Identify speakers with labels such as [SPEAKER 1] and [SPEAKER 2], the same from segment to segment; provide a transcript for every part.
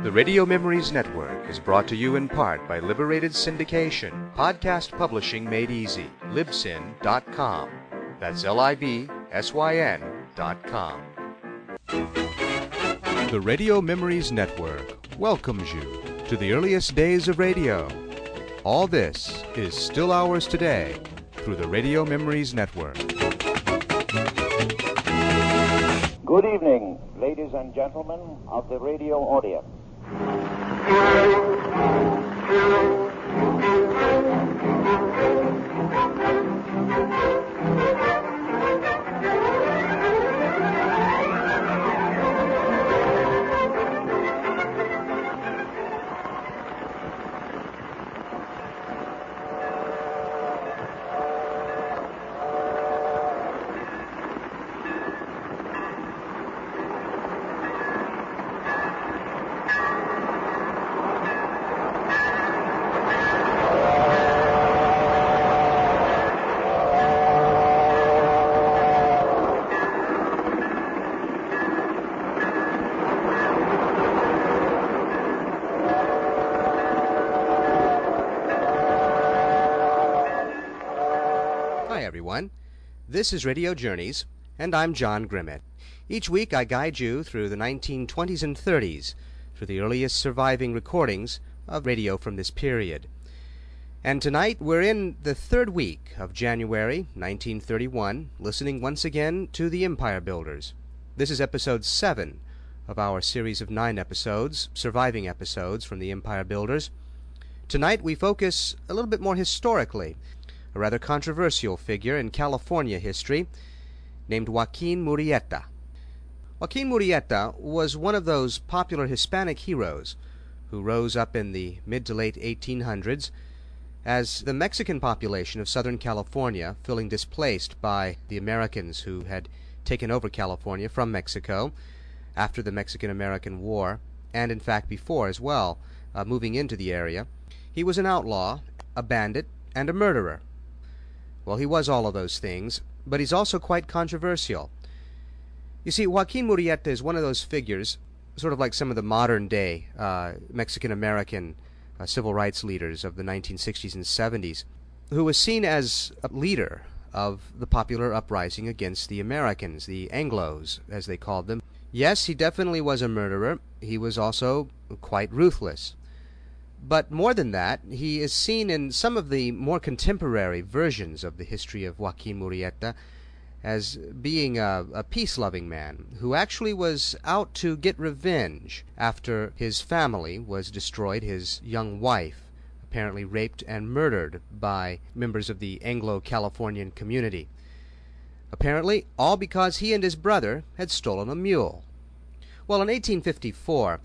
[SPEAKER 1] The Radio Memories Network is brought to you in part by Liberated Syndication, podcast publishing made easy, libsyn.com. That's libsyn.com. The Radio Memories Network welcomes you to the earliest days of radio. All this is still ours today through the Radio Memories Network.
[SPEAKER 2] Good evening, ladies and gentlemen of the radio audience.
[SPEAKER 3] This is Radio Journeys, and I'm John Grimmett. Each week I guide you through the 1920s and 30s, through the earliest surviving recordings of radio from this period. And tonight we're in the third week of January 1931, listening once again to the Empire Builders. This is episode 7 of our series of 9 episodes, surviving episodes from the Empire Builders. Tonight we focus a little bit more historically, a rather controversial figure in California history named Joaquin Murrieta. Joaquin Murrieta was one of those popular Hispanic heroes who rose up in the mid to late 1800s as the Mexican population of Southern California, feeling displaced by the Americans who had taken over California from Mexico after the Mexican-American War, and in fact before as well, moving into the area. He was an outlaw, a bandit, and a murderer. Well, he was all of those things, but he's also quite controversial. You see, Joaquin Murrieta is one of those figures, sort of like some of the modern-day Mexican-American civil rights leaders of the 1960s and 70s, who was seen as a leader of the popular uprising against the Americans, the Anglos, as they called them. Yes, he definitely was a murderer. He was also quite ruthless. But more than that, he is seen in some of the more contemporary versions of the history of Joaquin Murrieta as being a peace-loving man who actually was out to get revenge after his family was destroyed, his young wife apparently raped and murdered by members of the Anglo-Californian community. Apparently, all because he and his brother had stolen a mule. Well, in 1854,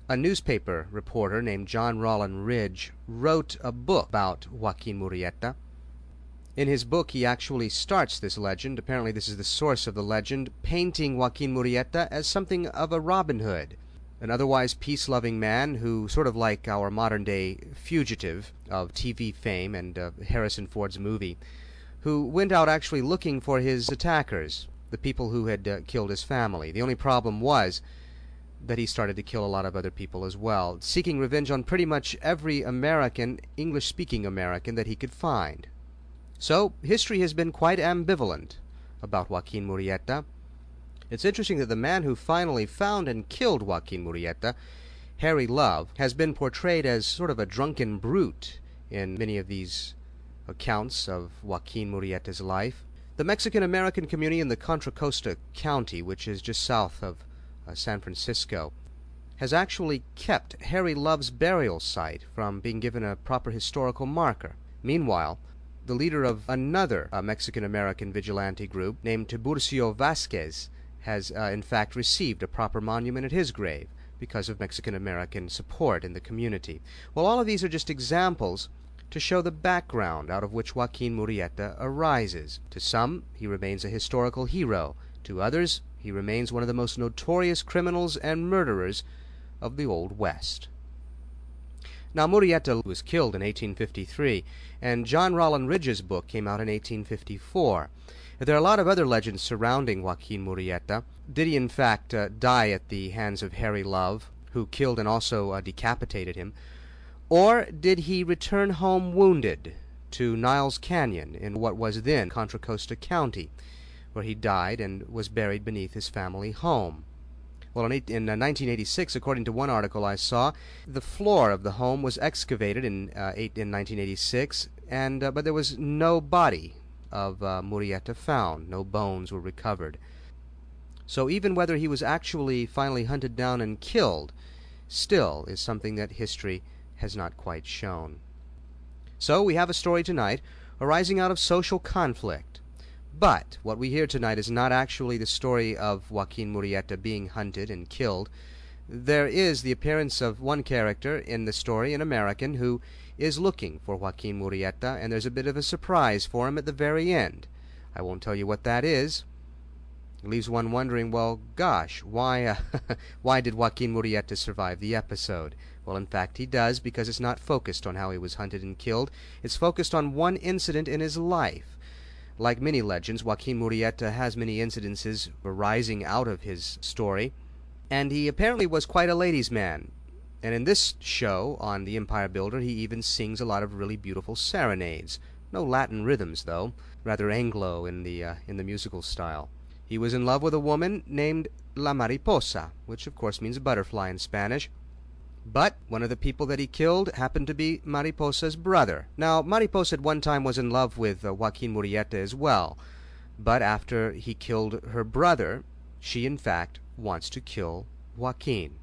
[SPEAKER 3] a newspaper reporter named John Rollin Ridge wrote a book about Joaquin Murrieta. In his book, he actually starts this legend, apparently this is the source of the legend, painting Joaquin Murrieta as something of a Robin Hood, an otherwise peace-loving man who, sort of like our modern-day fugitive of TV fame and Harrison Ford's movie, who went out actually looking for his attackers, the people who had killed his family. The only problem was that he started to kill a lot of other people as well, seeking revenge on pretty much every American, English-speaking American that he could find. So, history has been quite ambivalent about Joaquin Murrieta. It's interesting that the man who finally found and killed Joaquin Murrieta, Harry Love, has been portrayed as sort of a drunken brute in many of these accounts of Joaquin Murrieta's life. The Mexican-American community in the Contra Costa County, which is just south of San Francisco, has actually kept Harry Love's burial site from being given a proper historical marker. Meanwhile, the leader of another Mexican-American vigilante group named Tiburcio Vasquez has in fact received a proper monument at his grave because of Mexican-American support in the community. Well, all of these are just examples to show the background out of which Joaquin Murrieta arises. To some, he remains a historical hero. To others, he remains one of the most notorious criminals and murderers of the Old West. Now, Murrieta was killed in 1853, and John Rollin Ridge's book came out in 1854. There are a lot of other legends surrounding Joaquin Murrieta. Did he in fact die at the hands of Harry Love, who killed and also decapitated him? Or did he return home wounded to Niles Canyon in what was then Contra Costa County, where he died and was buried beneath his family home? Well, in 1986, according to one article I saw, the floor of the home was excavated in 1986, but there was no body of Murrieta found. No bones were recovered. So even whether he was actually finally hunted down and killed still is something that history has not quite shown. So we have a story tonight arising out of social conflict. But what we hear tonight is not actually the story of Joaquin Murrieta being hunted and killed. There is the appearance of one character in the story, an American, who is looking for Joaquin Murrieta, and there's a bit of a surprise for him at the very end. I won't tell you what that is. It leaves one wondering, well, gosh, why did Joaquin Murrieta survive the episode? Well, in fact, he does, because it's not focused on how he was hunted and killed. It's focused on one incident in his life. Like many legends, Joaquin Murrieta has many incidences arising out of his story, and he apparently was quite a ladies' man. And in this show, on The Empire Builder, he even sings a lot of really beautiful serenades. No Latin rhythms, though, rather Anglo in the musical style. He was in love with a woman named La Mariposa, which of course means butterfly in Spanish. But one of the people that he killed happened to be Mariposa's brother. Now, Mariposa at one time was in love with Joaquin Murrieta as well, but after he killed her brother, she in fact wants to kill Joaquin.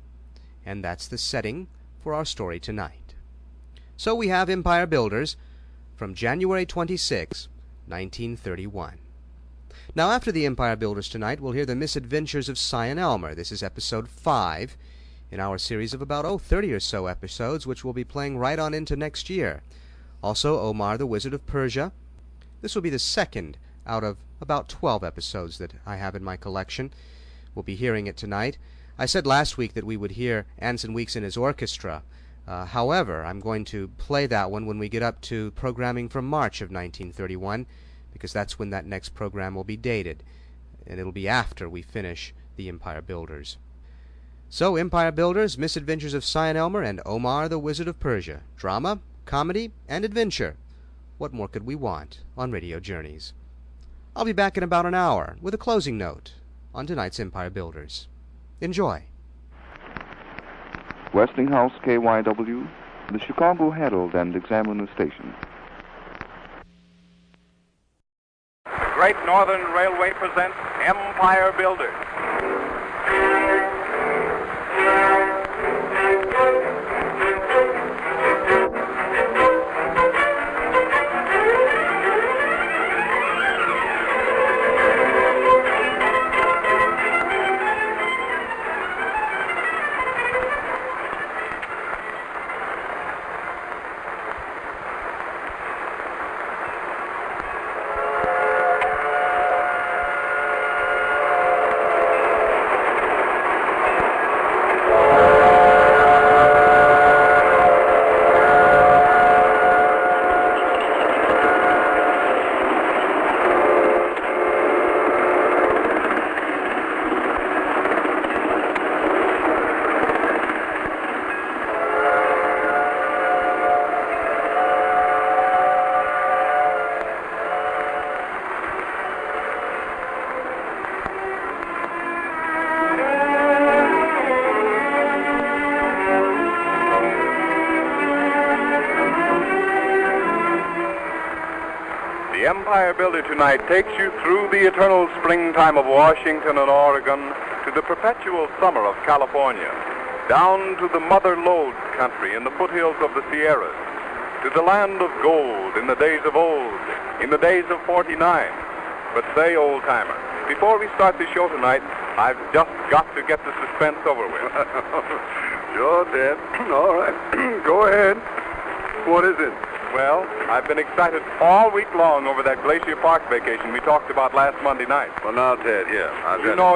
[SPEAKER 3] And that's the setting for our story tonight. So we have Empire Builders from January 26, 1931. Now, after the Empire Builders tonight, we'll hear the Misadventures of Cy and Elmer. This is episode 5 in our series of about 30 or so episodes, which will be playing right on into next year. Also, Omar, the Wizard of Persia. This will be the second out of about 12 episodes that I have in my collection. We'll be hearing it tonight. I said last week that we would hear Anson Weeks and his orchestra. However, I'm going to play that one when we get up to programming from March of 1931, because that's when that next program will be dated, and it'll be after we finish the Empire Builders. So, Empire Builders, Misadventures of Cy and Elmer, and Omar, the Wizard of Persia. Drama, comedy, and adventure. What more could we want on Radio Journeys? I'll be back in about an hour with a closing note on tonight's Empire Builders. Enjoy.
[SPEAKER 4] Westinghouse KYW, the Chicago Herald and Examiner Station.
[SPEAKER 5] The Great Northern Railway presents Empire Builders. The Empire Builder tonight takes you through the eternal springtime of Washington and Oregon to the perpetual summer of California, down to the Mother Lode country in the foothills of the Sierras, to the land of gold in the days of old, in the days of 49. But say, old-timer, before we start the show tonight, I've just got to get the suspense over with.
[SPEAKER 6] Sure, Ted. All right. Go ahead. What is it?
[SPEAKER 5] Well, I've been excited all week long over that Glacier Park vacation we talked about last Monday night.
[SPEAKER 6] Well, now, Ted, yeah.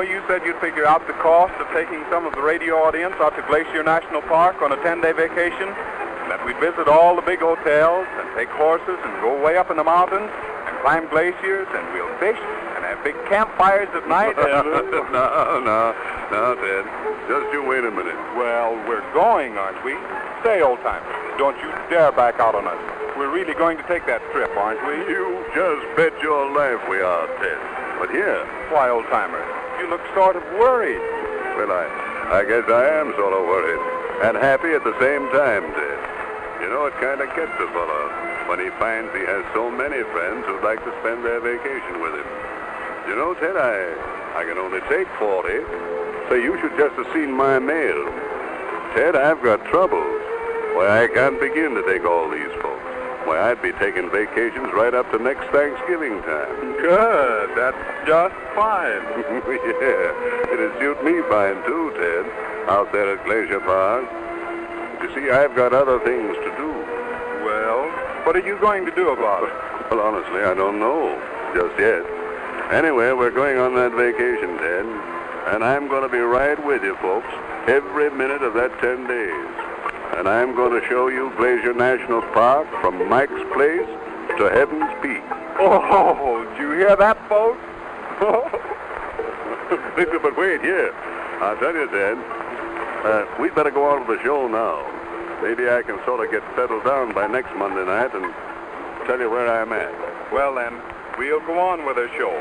[SPEAKER 5] You said you'd figure out the cost of taking some of the radio audience out to Glacier National Park on a 10-day vacation, and that we'd visit all the big hotels and take horses and go way up in the mountains and climb glaciers, and we'll fish and have big campfires at night.
[SPEAKER 6] No. Now, Ted, just you wait a minute.
[SPEAKER 5] Well, we're going, aren't we? Stay, old-timer. Don't you dare back out on us. We're really going to take that trip, aren't we?
[SPEAKER 6] You just bet your life we are, Ted. But here.
[SPEAKER 5] Why, old-timer, you look sort of worried.
[SPEAKER 6] Well, I guess I am sort of worried. And happy at the same time, Ted. You know, it kind of gets a fellow when he finds he has so many friends who'd like to spend their vacation with him. You know, Ted, I can only take 40. So you should just have seen my mail. Ted, I've got troubles. Why, I can't begin to take all these folks. Why, I'd be taking vacations right up to next Thanksgiving time.
[SPEAKER 5] Good. That's just fine.
[SPEAKER 6] Yeah, it'd suit me fine, too, Ted, out there at Glacier Park. You see, I've got other things to do.
[SPEAKER 5] Well, what are you going to do about it?
[SPEAKER 6] Well, honestly, I don't know just yet. Anyway, we're going on that vacation, Ted, and I'm going to be right with you, folks, every minute of that 10 days. And I'm going to show you Glacier National Park from Mike's Place to Heaven's Peak.
[SPEAKER 5] Oh, did you hear that, folks?
[SPEAKER 6] Listen, but wait, here. I'll tell you, Ted, we'd better go on with the show now. Maybe I can sort of get settled down by next Monday night and tell you where I'm at.
[SPEAKER 5] Well, then, we'll go on with our show.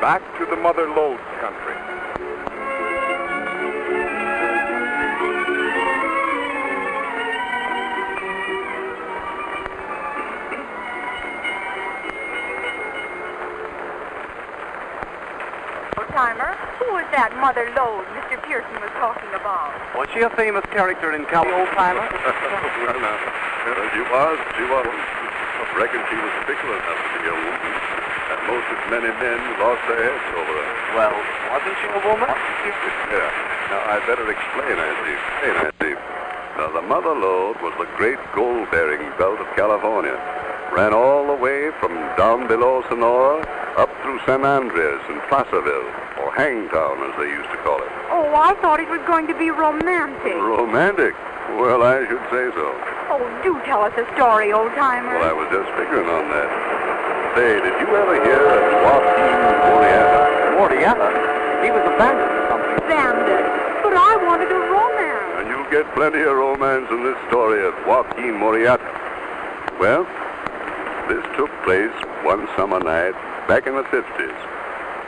[SPEAKER 5] Back to the Mother Lodes country.
[SPEAKER 7] Timer, who was that Mother Lode Mr. Pearson was talking about?
[SPEAKER 3] Was she a famous character in California, old-timer?
[SPEAKER 6] Well, now, she was. Reckon she was fickle enough to be a woman. And most as many men lost their heads over her.
[SPEAKER 3] Well, wasn't she a woman?
[SPEAKER 6] Yeah. Now, I'd better explain, Andy. Now, the Mother Lode was the great gold-bearing belt of California. Ran all the way from down below Sonora up through San Andreas and Placerville, or Hangtown, as they used to call it.
[SPEAKER 7] Oh, I thought it was going to be romantic.
[SPEAKER 6] Romantic? Well, I should say so.
[SPEAKER 7] Oh, do tell us a story, old-timer.
[SPEAKER 6] Well, I was just figuring on that. Say, did you ever hear of Joaquin Murrieta?
[SPEAKER 3] Murrieta? He was a bandit or something.
[SPEAKER 7] Bandit. But I wanted a romance.
[SPEAKER 6] And you'll get plenty of romance in this story of Joaquin Murrieta. Well, this took place one summer night back in the 50s.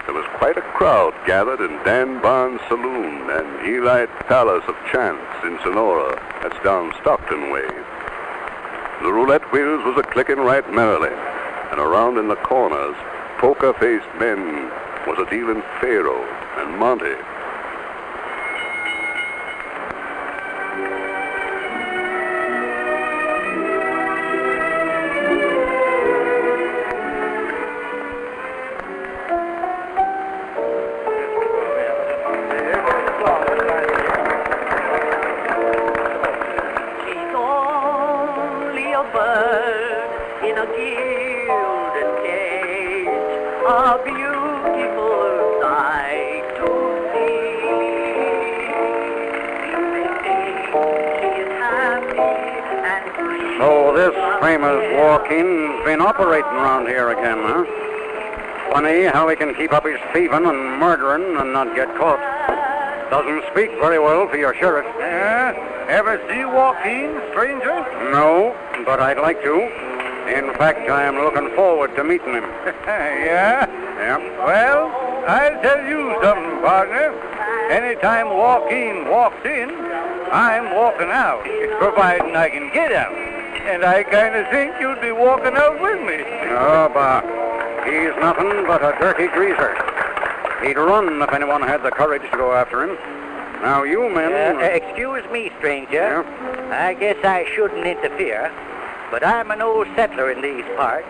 [SPEAKER 6] There was quite a crowd gathered in Dan Barnes' saloon and Elite Palace of Chance in Sonora. That's down Stockton way. The roulette wheels was a-clicking right merrily, and around in the corners, poker-faced men was a-dealing Pharaoh and Monty.
[SPEAKER 8] Joaquin's been operating around here again, huh? Funny how he can keep up his thieving and murdering and not get caught. Doesn't speak very well for your sheriff.
[SPEAKER 9] Yeah? Ever see Joaquin, stranger?
[SPEAKER 8] No, but I'd like to. In fact, I am looking forward to meeting him.
[SPEAKER 9] Yeah?
[SPEAKER 8] Yeah.
[SPEAKER 9] Well, I'll tell you something, partner. Anytime Joaquin walks in, I'm walking out, providing I can get out. And I kind of think you'd be walking out with me.
[SPEAKER 8] Oh, bah. He's nothing but a dirty greaser. He'd run if anyone had the courage to go after him. Now, you men...
[SPEAKER 10] excuse me, stranger.
[SPEAKER 8] Yeah?
[SPEAKER 10] I guess I shouldn't interfere, but I'm an old settler in these parts.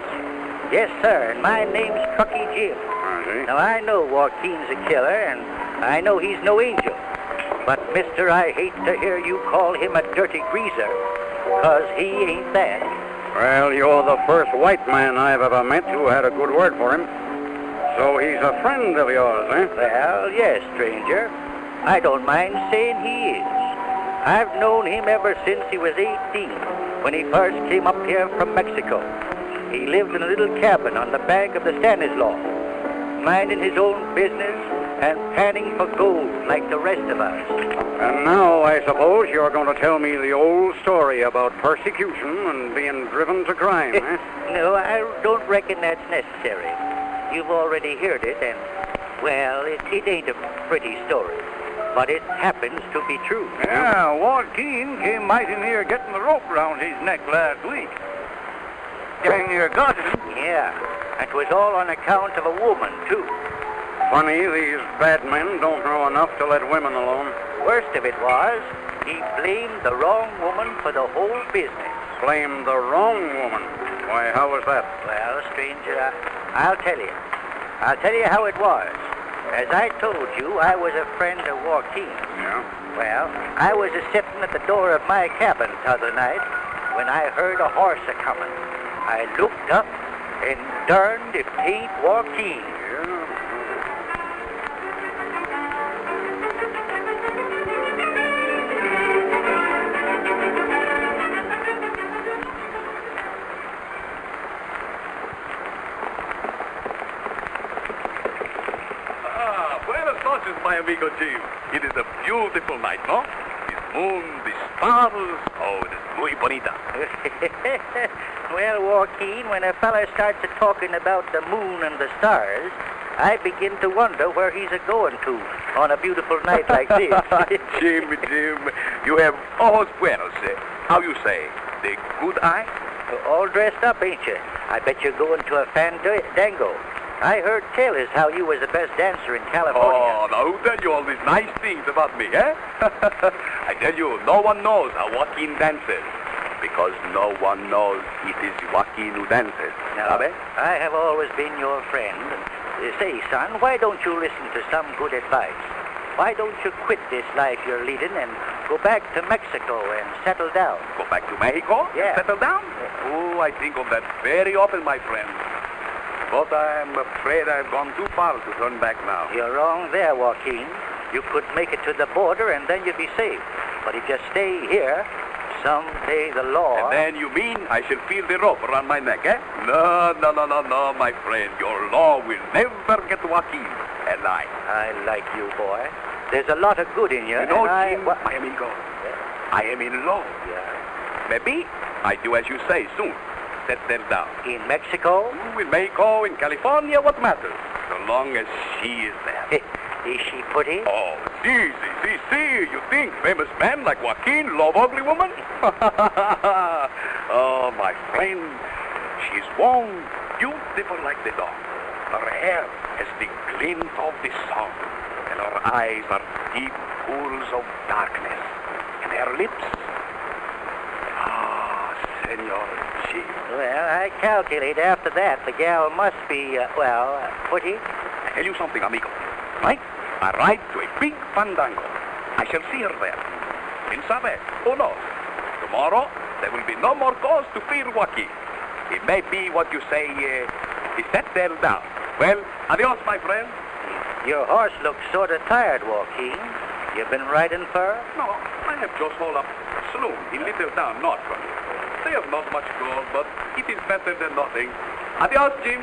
[SPEAKER 10] Yes, sir, and my name's Truckee Jim.
[SPEAKER 8] I see.
[SPEAKER 10] Now, I know Joaquin's a killer, and I know he's no angel. But, mister, I hate to hear you call him a dirty greaser. 'Cause he ain't that.
[SPEAKER 8] Well, you're the first white man I've ever met who had a good word for him. So he's a friend of yours, eh?
[SPEAKER 10] Well, yes, stranger. I don't mind saying he is. I've known him ever since he was 18, when he first came up here from Mexico. He lived in a little cabin on the bank of the Stanislaus, minding his own business and panning for gold like the rest of us.
[SPEAKER 8] And now I suppose you're going to tell me the old story about persecution and being driven to crime, eh?
[SPEAKER 10] No, I don't reckon that's necessary. You've already heard it, and, well, it ain't a pretty story. But it happens to be true.
[SPEAKER 9] Yeah, Joaquin came mighty near getting the rope round his neck last week. Dang near got him.
[SPEAKER 10] Yeah, it was all on account of a woman, too.
[SPEAKER 8] Funny, these bad men don't know enough to let women alone.
[SPEAKER 10] Worst of it was, he blamed the wrong woman for the whole business.
[SPEAKER 8] Blamed the wrong woman? Why, how was that?
[SPEAKER 10] Well, stranger, I'll tell you. I'll tell you how it was. As I told you, I was a friend of Joaquin.
[SPEAKER 8] Yeah?
[SPEAKER 10] Well, I was a-sitting at the door of my cabin t'other night when I heard a horse a-comin'. I looked up, and darned if 'tain't Joaquin.
[SPEAKER 5] My amigo Jim. It is a beautiful night, no? The moon, the stars, oh, it is muy bonita.
[SPEAKER 10] Well, Joaquin, when a fella starts talking about the moon and the stars, I begin to wonder where he's a-going to on a beautiful night like this.
[SPEAKER 5] Jim, you have ojos buenos. How you say? The good eye?
[SPEAKER 10] All dressed up, ain't you? I bet you're going to a fandango. I heard tell as how you was the best dancer in California.
[SPEAKER 5] Oh, now who tell you all these nice things about me, eh? I tell you, no one knows how Joaquin dances. Because no one knows it is Joaquin who dances.
[SPEAKER 10] Now, I have always been your friend. Say, son, why don't you listen to some good advice? Why don't you quit this life you're leading and go back to Mexico and settle down?
[SPEAKER 5] Go back to Mexico?
[SPEAKER 10] Yeah.
[SPEAKER 5] Settle down? Oh, I think of that very often, my friend. But I'm afraid I've gone too far to turn back now.
[SPEAKER 10] You're wrong there, Joaquin. You could make it to the border and then you'd be safe. But if you stay here, someday the law...
[SPEAKER 5] And then you mean I shall feel the rope around my neck, eh? No, my friend. Your law will never get Joaquin alive.
[SPEAKER 10] I like you, boy. There's a lot of good in you.
[SPEAKER 5] You know, Jim, my amigo, I am in love.
[SPEAKER 10] Yeah.
[SPEAKER 5] Maybe I do as you say soon. Settle down.
[SPEAKER 10] In Mexico?
[SPEAKER 5] In Mexico, in California, what matters? So long as she is there.
[SPEAKER 10] Is she pretty?
[SPEAKER 5] Oh, see. You think famous man like Joaquin love ugly woman? Oh, my friend, she's warm, beautiful like the dawn. Her hair has the glint of the sun, and her eyes are deep pools of darkness. And her lips, Senor G.
[SPEAKER 10] Well, I calculate after that the gal must be, pretty.
[SPEAKER 5] I tell you something, amigo. Right? I ride to a big fandango. I shall see her there. In sabe, who knows? Tomorrow, there will be no more cause to fear Joaquin. It may be what you say, he settled down. Well, adios, my friend.
[SPEAKER 10] Your horse looks sort of tired, Joaquin. You been riding fur?
[SPEAKER 5] No, I have just hold up a saloon in little town north from here. They have not much gold, but it is better than nothing. Adios, Jim.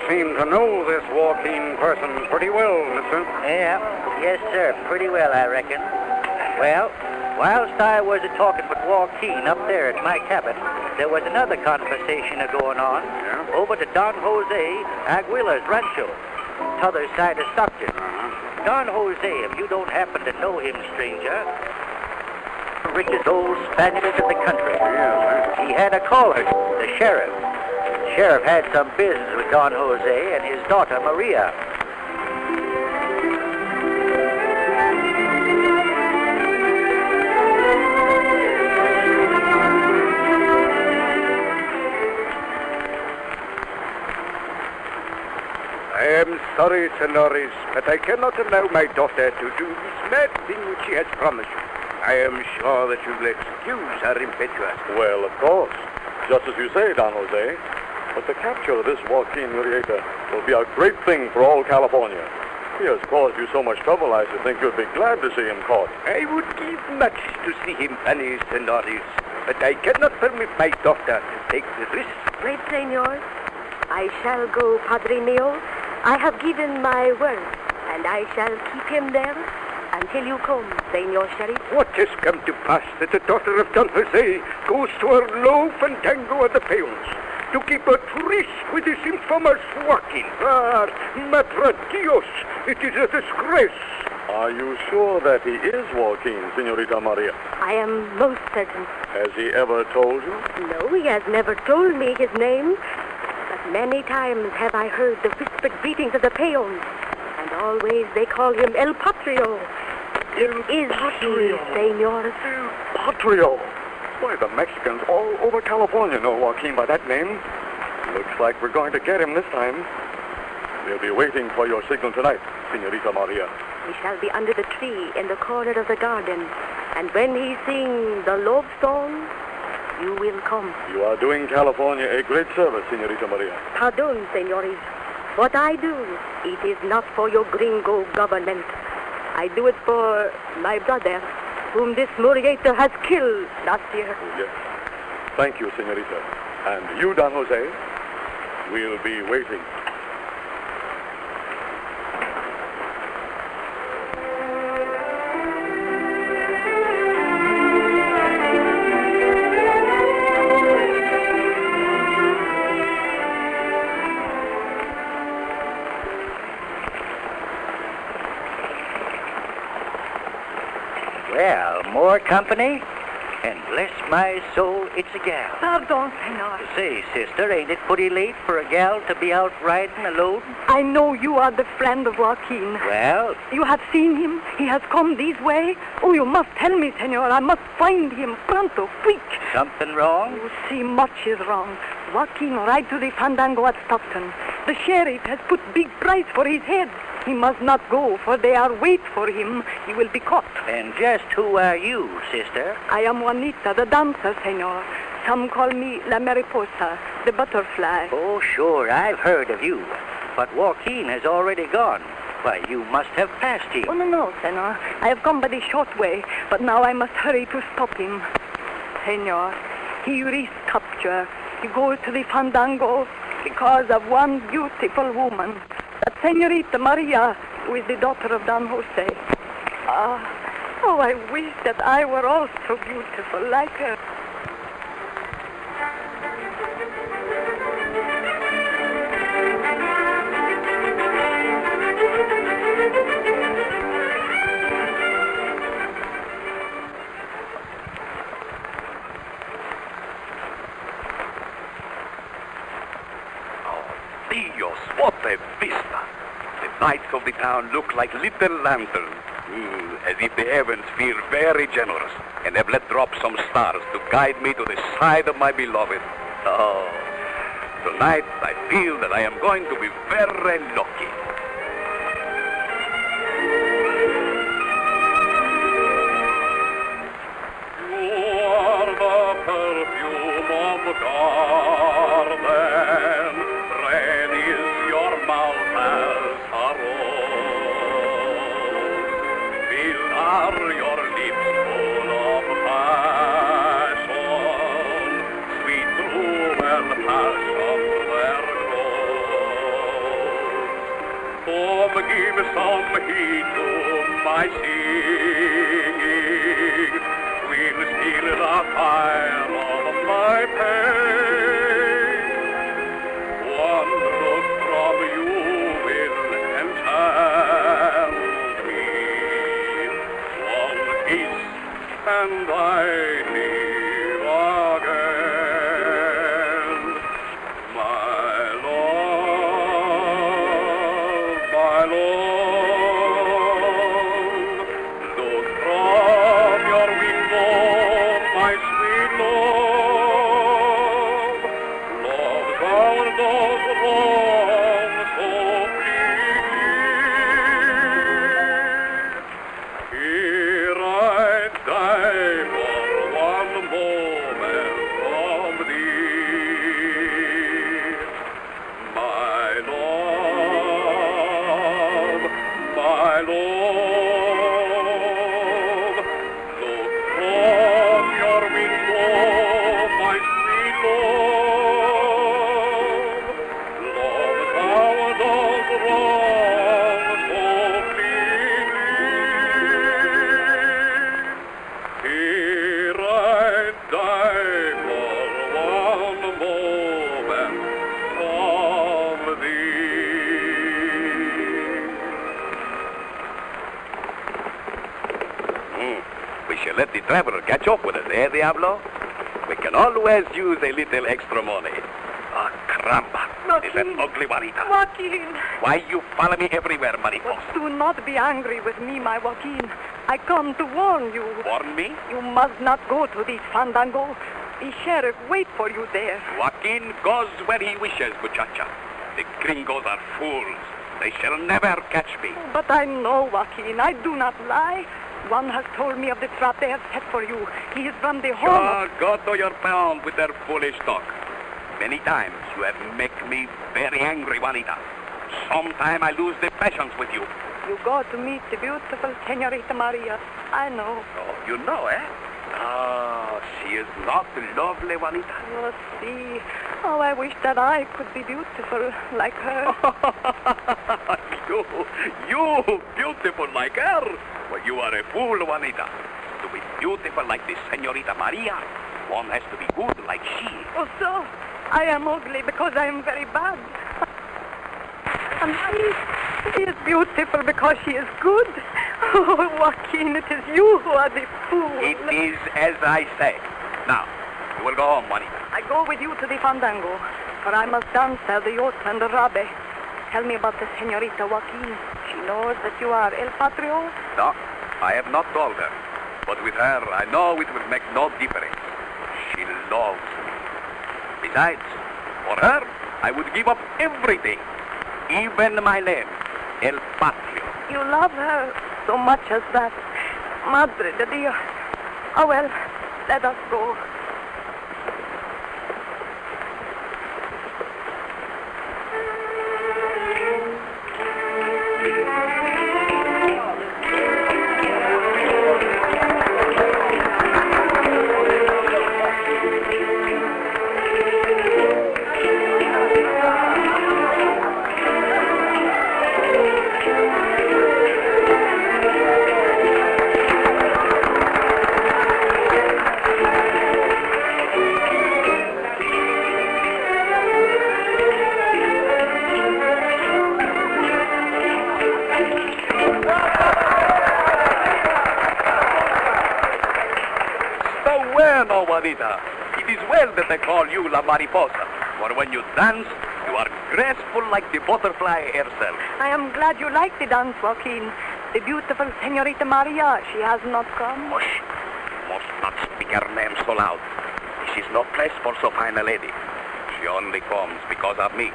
[SPEAKER 8] Seem to know this Joaquin person pretty well, mister.
[SPEAKER 10] Yeah, yes, sir, pretty well, I reckon. Well, whilst I was talking with Joaquin up there at my cabin, there was another conversation going on over to Don Jose Aguilar's rancho, t'other side of Stockton. Don Jose, if you don't happen to know him, stranger, richest old Spaniard in the country. He had a caller, the sheriff. Sheriff had some business with Don Jose and his daughter, Maria.
[SPEAKER 11] I am sorry, senores, but I cannot allow my daughter to do this mad thing which she has promised you. I am sure that you will execute views are impetuous.
[SPEAKER 5] Well, of course. Just as you say, Don Jose. But the capture of this Joaquin Murrieta will be a great thing for all California. He has caused you so much trouble, I should think you'd be glad to see him caught.
[SPEAKER 11] I would give much to see him punished, senores. But I cannot permit my daughter to take the risk.
[SPEAKER 12] Wait, senor. I shall go, Padre mio. I have given my word, and I shall keep him there until you come, Senor Sheriff.
[SPEAKER 11] What has come to pass that the daughter of Don Jose goes to her low fandango at the Peons to keep a tryst with this infamous Joaquin? Ah, Madre Dios, it is a disgrace.
[SPEAKER 5] Are you sure that he is Joaquin, Senorita Maria?
[SPEAKER 12] I am most certain.
[SPEAKER 5] Has he ever told you?
[SPEAKER 12] No, he has never told me his name. But many times have I heard the whispered greetings of the Peons. And always they call him El Patrio. It is he, senor.
[SPEAKER 5] El Patrio. Why, the Mexicans all over California know Joaquin by that name. Looks like we're going to get him this time. We'll be waiting for your signal tonight, Senorita Maria.
[SPEAKER 12] We shall be under the tree in the corner of the garden. And when he sings the love song, you will come.
[SPEAKER 5] You are doing California a great service, Senorita Maria.
[SPEAKER 12] Pardon, senores. What I do, it is not for your gringo government. I do it for my brother, whom this Murrieta has killed last year.
[SPEAKER 5] Oh, yes. Thank you, Senorita. And you, Don Jose, we'll be waiting.
[SPEAKER 10] Well, more company? And bless my soul, it's a gal.
[SPEAKER 7] Pardon, senor.
[SPEAKER 10] Say, sister, ain't it pretty late for a gal to be out riding alone?
[SPEAKER 7] I know you are the friend of Joaquin.
[SPEAKER 10] Well?
[SPEAKER 7] You have seen him? He has come this way? Oh, you must tell me, senor. I must find him pronto, quick.
[SPEAKER 10] Something wrong?
[SPEAKER 7] You see, much is wrong. Joaquin ride to the fandango at Stockton. The sheriff has put big price for his head. He must not go, for they are wait for him. He will be caught.
[SPEAKER 10] And just who are you, sister?
[SPEAKER 7] I am Juanita, the dancer, senor. Some call me La Mariposa, the butterfly.
[SPEAKER 10] Oh, sure, I've heard of you. But Joaquin has already gone. Why, you must have passed him.
[SPEAKER 7] Oh, no, senor. I have come by the short way, but now I must hurry to stop him. Senor, he risks capture. He goes to the fandango because of one beautiful woman. That Senorita Maria, who is the daughter of Don Jose. Oh, I wish that I were also beautiful like her.
[SPEAKER 6] Dios, what a vista! The lights of the town look like little lanterns, as if the heavens feel very generous and have let drop some stars to guide me to the side of my beloved. Oh, tonight I feel that I am going to be very lucky.
[SPEAKER 13] You are the perfume of the garden. Red is your mouth as a rose. Filled are your lips full of passion. Sweet cruel passion their growth. Come, give some heed to my singing. Will still the fire of my pain. One look from you will enchant me. One kiss and I live again. My love, my love, look from your window, my sweet love. Love God does wrong so bleakly. Here I die for one
[SPEAKER 6] let the traveler catch up with us, eh, Diablo? We can always use a little extra money. Ah, caramba.
[SPEAKER 7] Joaquin.
[SPEAKER 6] Is that ugly Juanita?
[SPEAKER 7] Joaquin.
[SPEAKER 6] Why you follow me everywhere, Mariposa?
[SPEAKER 7] Do not be angry with me, my Joaquin. I come to warn you.
[SPEAKER 6] Warn me?
[SPEAKER 7] You must not go to this fandango. The sheriff wait for you there.
[SPEAKER 6] Joaquin goes where he wishes, muchacha. The gringos are fools. They shall never catch me.
[SPEAKER 7] But I know, Joaquin. I do not lie. One has told me of the trap they have set for you. He is from the home.
[SPEAKER 6] Sure, go to your pound with their foolish talk. Many times you have make me very angry, Juanita. Sometime I lose the patience with you.
[SPEAKER 7] You go to meet the beautiful Senorita Maria. I know.
[SPEAKER 6] Oh, you know, eh? Ah, she is not lovely, Juanita.
[SPEAKER 7] Oh, see. Oh, I wish that I could be beautiful like her.
[SPEAKER 6] You beautiful like her? Well, you are a fool, Juanita. To be beautiful like the Senorita Maria, one has to be good like she.
[SPEAKER 7] Oh, so? I am ugly because I am very bad. And she is beautiful because she is good. Oh, Joaquin, it is you who are the fool.
[SPEAKER 6] It is as I say. Now, you will go home, Juanita.
[SPEAKER 7] I go with you to the fandango, for I must dance there the yacht and the rabe. Tell me about the Senorita Joaquin. She knows that you are El Patrio?
[SPEAKER 6] No, I have not told her. But with her, I know it will make no difference. She loves me. Besides, for her, I would give up everything. Even my name, El Patrio.
[SPEAKER 7] You love her so much as that. Madre de Dios. Oh, well, let us go.
[SPEAKER 6] Juanita. It is well that they call you La Mariposa, for when you dance, you are graceful like the butterfly herself.
[SPEAKER 7] I am glad you like the dance, Joaquin. The beautiful Senorita Maria, she has not come.
[SPEAKER 6] Hush. Must not speak her name so loud. This is no place for so fine a lady. She only comes because of me.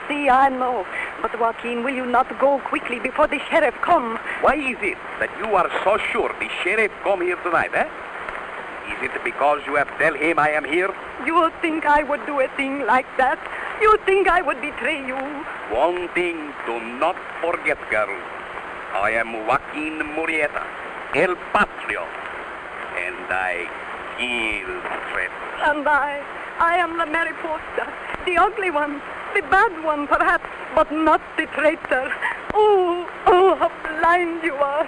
[SPEAKER 7] See, I know. But, Joaquin, will you not go quickly before the sheriff come?
[SPEAKER 6] Why is it that you are so sure the sheriff come here tonight, eh? Is it because you have tell him I am here?
[SPEAKER 7] You think I would do a thing like that? You think I would betray you?
[SPEAKER 6] One thing do not forget, girl. I am Joaquin Murrieta, El Patrio, and I kill traitors.
[SPEAKER 7] And I am La Mariposa, the ugly one, the bad one perhaps, but not the traitor. Oh, how blind you are.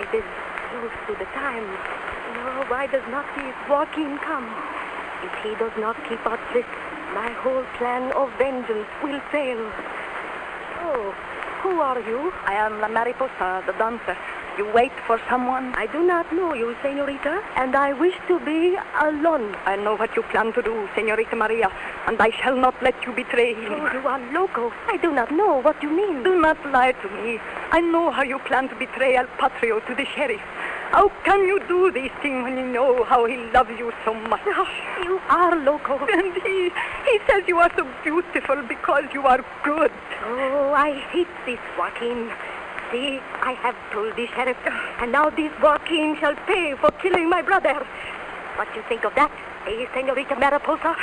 [SPEAKER 7] It is close to the time. No, why does not this Joaquin come? If he does not keep our tryst, my whole plan of vengeance will fail. Oh, who are you? I am La Mariposa, the dancer. You wait for someone? I do not know you, Senorita, and I wish to be alone. I know what you plan to do, Senorita Maria, and I shall not let you betray him. Oh, you are loco. I do not know what you mean. Do not lie to me. I know how you plan to betray El Patrio to the sheriff. How can you do these things when you know how he loves you so much? Oh, you are loco. And he says you are so beautiful because you are good. Oh, I hate this, Joaquin. See, I have told the sheriff, and now this Joaquin shall pay for killing my brother. What do you think of that, Senorita Mariposa?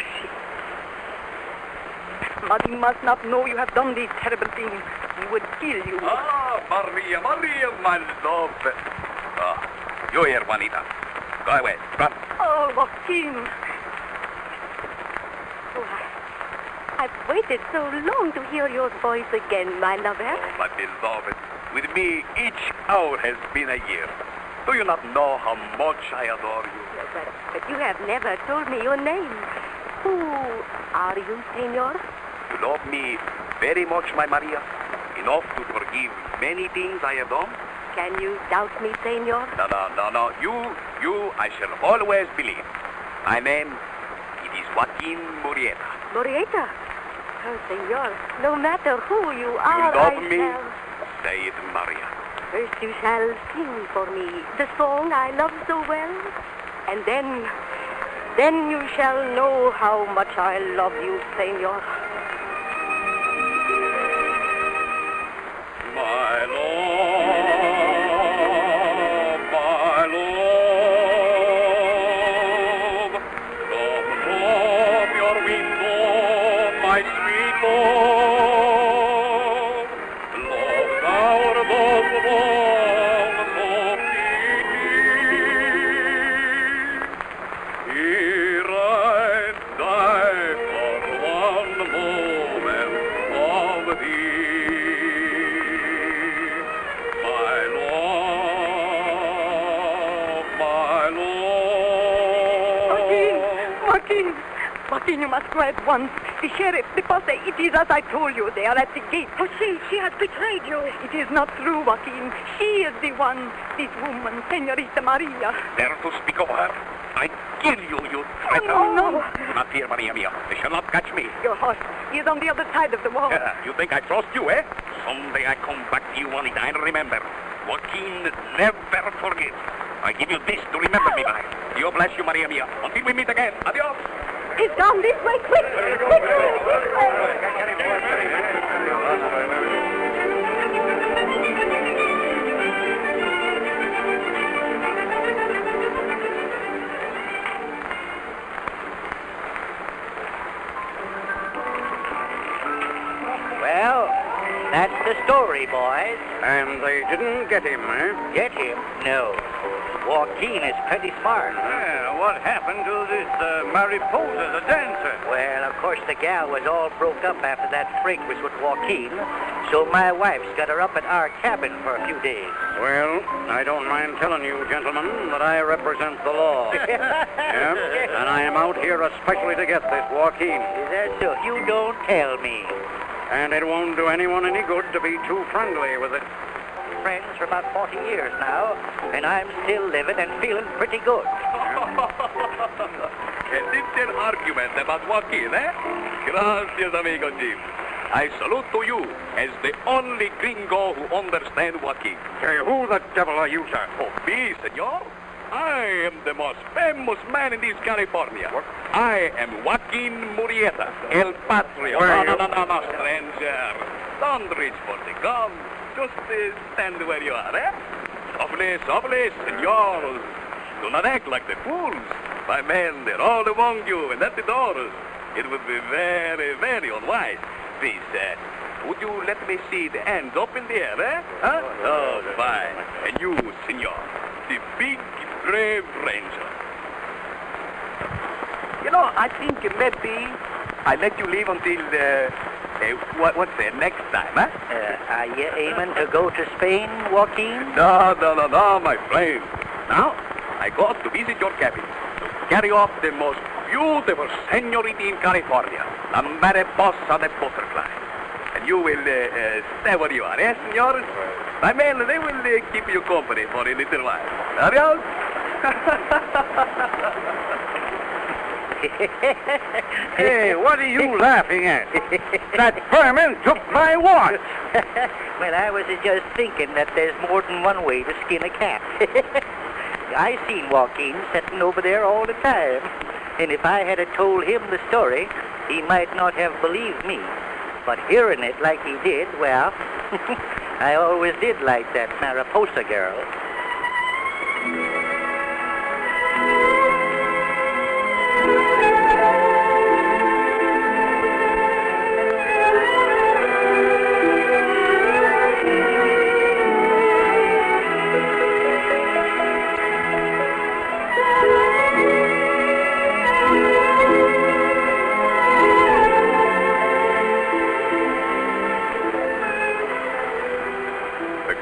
[SPEAKER 7] But he must not know you have done these terrible things. He would kill you.
[SPEAKER 6] Ah, Maria, my love. You here, Juanita. Go away. Run.
[SPEAKER 7] Oh, Joaquin. Oh,
[SPEAKER 12] I've waited so long to hear your voice again, my lover.
[SPEAKER 5] Oh, my beloved, with me each hour has been a year. Do you not know how much I adore you?
[SPEAKER 12] But you have never told me your name. Who are you, senor?
[SPEAKER 5] You love me very much, my Maria. Enough to forgive many things I have done.
[SPEAKER 12] Can you doubt me, senor?
[SPEAKER 5] No. You, I shall always believe. My name, it is Joaquin Murrieta.
[SPEAKER 12] Murrieta? Oh, senor, no matter who you are,
[SPEAKER 5] You love
[SPEAKER 12] I
[SPEAKER 5] me?
[SPEAKER 12] shall...
[SPEAKER 5] Say it, Maria.
[SPEAKER 12] First you shall sing for me the song I love so well. And then you shall know how much I love you, senor.
[SPEAKER 13] My love, come from your window, my sweet love. Love our love long so deep. Here I die for one moment of thee. My love.
[SPEAKER 7] Joaquin, you must go at once. The sheriff, the posse, it is as I told you. They are at the gate.
[SPEAKER 12] Oh, she has betrayed you.
[SPEAKER 7] It is not true, Joaquin. She is the one. This woman, Senorita Maria.
[SPEAKER 5] Dare to speak of her? I kill you, you traitor.
[SPEAKER 7] Oh, no.
[SPEAKER 5] Do not fear, Maria mia. They shall not catch me.
[SPEAKER 7] Your horse. He is on the other side of the wall.
[SPEAKER 5] You think I trust you, eh? Someday I come back to you on it. I remember. Joaquin never forgets. I give you this to remember me by. Dio bless you, Maria mia. Until we meet again. Adios.
[SPEAKER 12] He's gone this way. Quick!
[SPEAKER 10] Well, that's the story, boys.
[SPEAKER 8] And they didn't get him, eh?
[SPEAKER 10] Get him? No. Joaquin is pretty smart.
[SPEAKER 9] Yeah, what happened to this Mariposa, the dancer?
[SPEAKER 10] Well, of course, the gal was all broke up after that fracas with Joaquin, so my wife's got her up at our cabin for a few days.
[SPEAKER 8] Well, I don't mind telling you, gentlemen, that I represent the law. Yeah, and I am out here especially to get this Joaquin.
[SPEAKER 10] Is that so? You don't tell me.
[SPEAKER 8] And it won't do anyone any good to be too friendly with it.
[SPEAKER 10] Friends for about 40 years now, and I'm still living and feeling pretty good.
[SPEAKER 5] A little argument about Joaquin, eh? Gracias, amigo Jim. I salute to you as the only gringo who understands Joaquin.
[SPEAKER 8] Say, who the devil are you, sir?
[SPEAKER 5] Oh, me, senor? I am the most famous man in this California. What? I am Joaquin Murrieta, El Patrio. No, stranger. Don't reach for the gun. Just stand where you are, eh? Softly, senors. Do not act like the fools. My men, they're all among you and at the doors. It would be very, very unwise. Please, would you let me see the hands up in the air, eh? Huh? Oh, fine. And you, senor, the big, brave ranger. You know, I think maybe I let you leave until, what's that, next time, huh?
[SPEAKER 10] Are you aiming to go to Spain, Joaquin?
[SPEAKER 5] No, my friend. Now, I go to visit your cabin to carry off the most beautiful senorita in California, the Mariposa the butterfly. And you will stay where you are, eh, senors? My men, they will keep you company for a little while. Adios.
[SPEAKER 9] Hey, what are you laughing at? That vermin took my watch.
[SPEAKER 10] Well, I was just thinking that there's more than one way to skin a cat. I seen Joaquin sitting over there all the time. And if I had told him the story, he might not have believed me. But hearing it like he did, well, I always did like that Mariposa girl.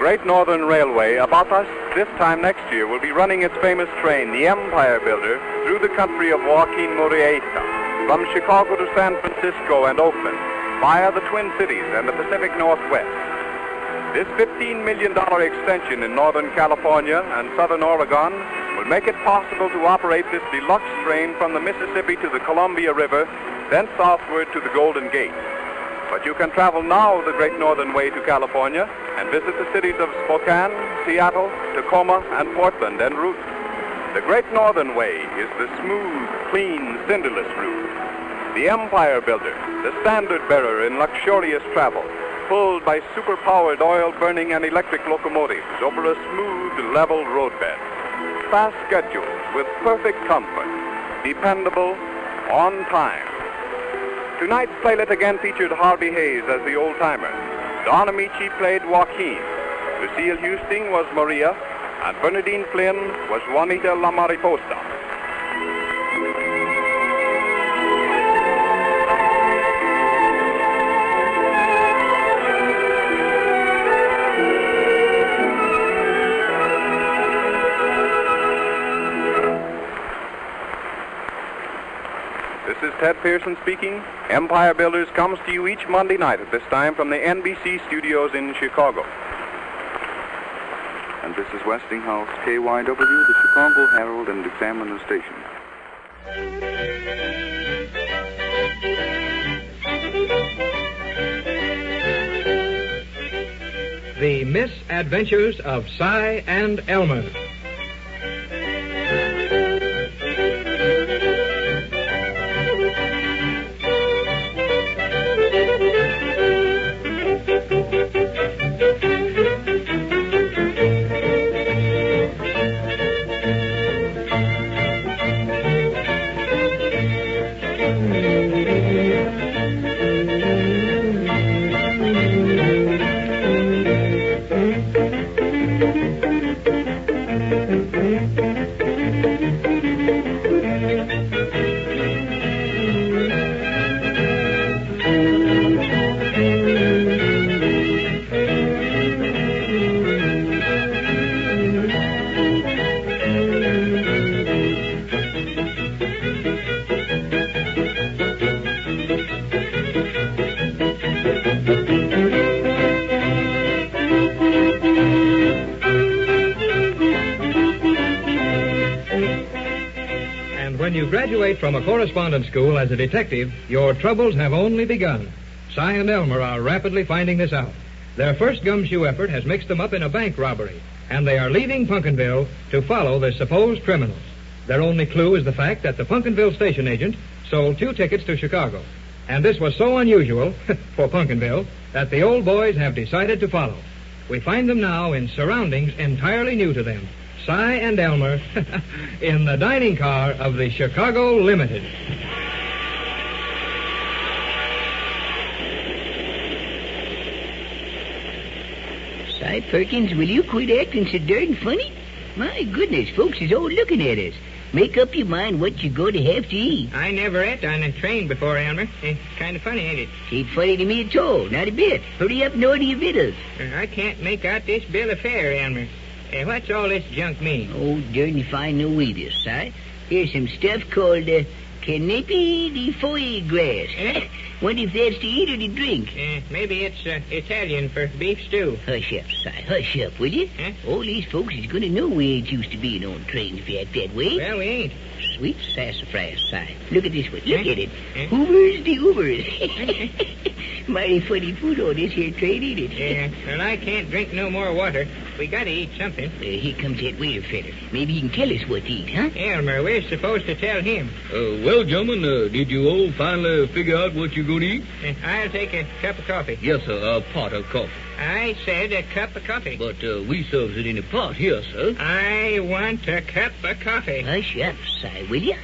[SPEAKER 5] Great Northern Railway, about this time next year, will be running its famous train, the Empire Builder, through the country of Joaquin Murrieta, from Chicago to San Francisco and Oakland, via the Twin Cities and the Pacific Northwest. This $15 million extension in Northern California and Southern Oregon will make it possible to operate this deluxe train from the Mississippi to the Columbia River, then southward to the Golden Gate. But you can travel now the Great Northern Way to California and visit the cities of Spokane, Seattle, Tacoma, and Portland en route. The Great Northern Way is the smooth, clean, cinderless route. The Empire Builder, the standard bearer in luxurious travel, pulled by super-powered oil-burning and electric locomotives over a smooth, level roadbed. Fast schedules with perfect comfort, dependable, on time. Tonight's playlet again featured Harvey Hayes as the old-timer. Don Amici played Joaquin. Lucille Husting was Maria, and Bernadine Flynn was Juanita La Mariposa. This is Ted Pearson speaking. Empire Builders comes to you each Monday night at this time from the NBC studios in Chicago.
[SPEAKER 4] And this is Westinghouse KYW, the Chicago Herald and Examiner station.
[SPEAKER 14] The Misadventures of Cy and Elmer. When you graduate from a correspondence school as a detective, your troubles have only begun. Cy and Elmer are rapidly finding this out. Their first gumshoe effort has mixed them up in a bank robbery, and they are leaving Pumpkinville to follow the supposed criminals. Their only clue is the fact that the Pumpkinville station agent sold 2 tickets to Chicago. And this was so unusual for Pumpkinville that the old boys have decided to follow. We find them now in surroundings entirely new to them. Cy and Elmer in the dining car of the Chicago Limited.
[SPEAKER 15] Cy Perkins, will you quit acting so darn funny? My goodness, folks is all looking at us. Make up your mind what you're going to have to eat.
[SPEAKER 16] I never ate on a train before, Elmer. It's kind of funny, ain't it?
[SPEAKER 15] Ain't funny to me at all, not a bit. Hurry up and order your victuals.
[SPEAKER 16] I can't make out this bill of fare, Elmer. What's all this junk mean?
[SPEAKER 15] Oh, darn if I know either, Si. Here's some stuff called Canepe de foie gras. Wonder if that's to eat or to drink.
[SPEAKER 16] Maybe it's Italian for beef stew.
[SPEAKER 15] Hush up, Si. Hush up, will you? All these folks is going to know we ain't used to being on trains if you act that way.
[SPEAKER 16] Well, we ain't.
[SPEAKER 15] Sweet sassafras, Si. Look at this one. Look at it. Hoovers the Ubers. Mighty funny food on this here train, ain't it?
[SPEAKER 16] Yeah, well, I can't drink no more water. We gotta eat something.
[SPEAKER 15] Here comes that waiter feller. Maybe he can tell us what to eat, huh?
[SPEAKER 16] Elmer, we're supposed to tell him.
[SPEAKER 17] Well, gentlemen, did you all finally figure out what you're going to eat?
[SPEAKER 16] I'll take a cup of coffee.
[SPEAKER 17] Yes, sir, a pot of coffee.
[SPEAKER 16] I said a cup of coffee.
[SPEAKER 17] But we serves it in a pot here, sir.
[SPEAKER 16] I want a cup of coffee.
[SPEAKER 15] Hush up, Si, will you?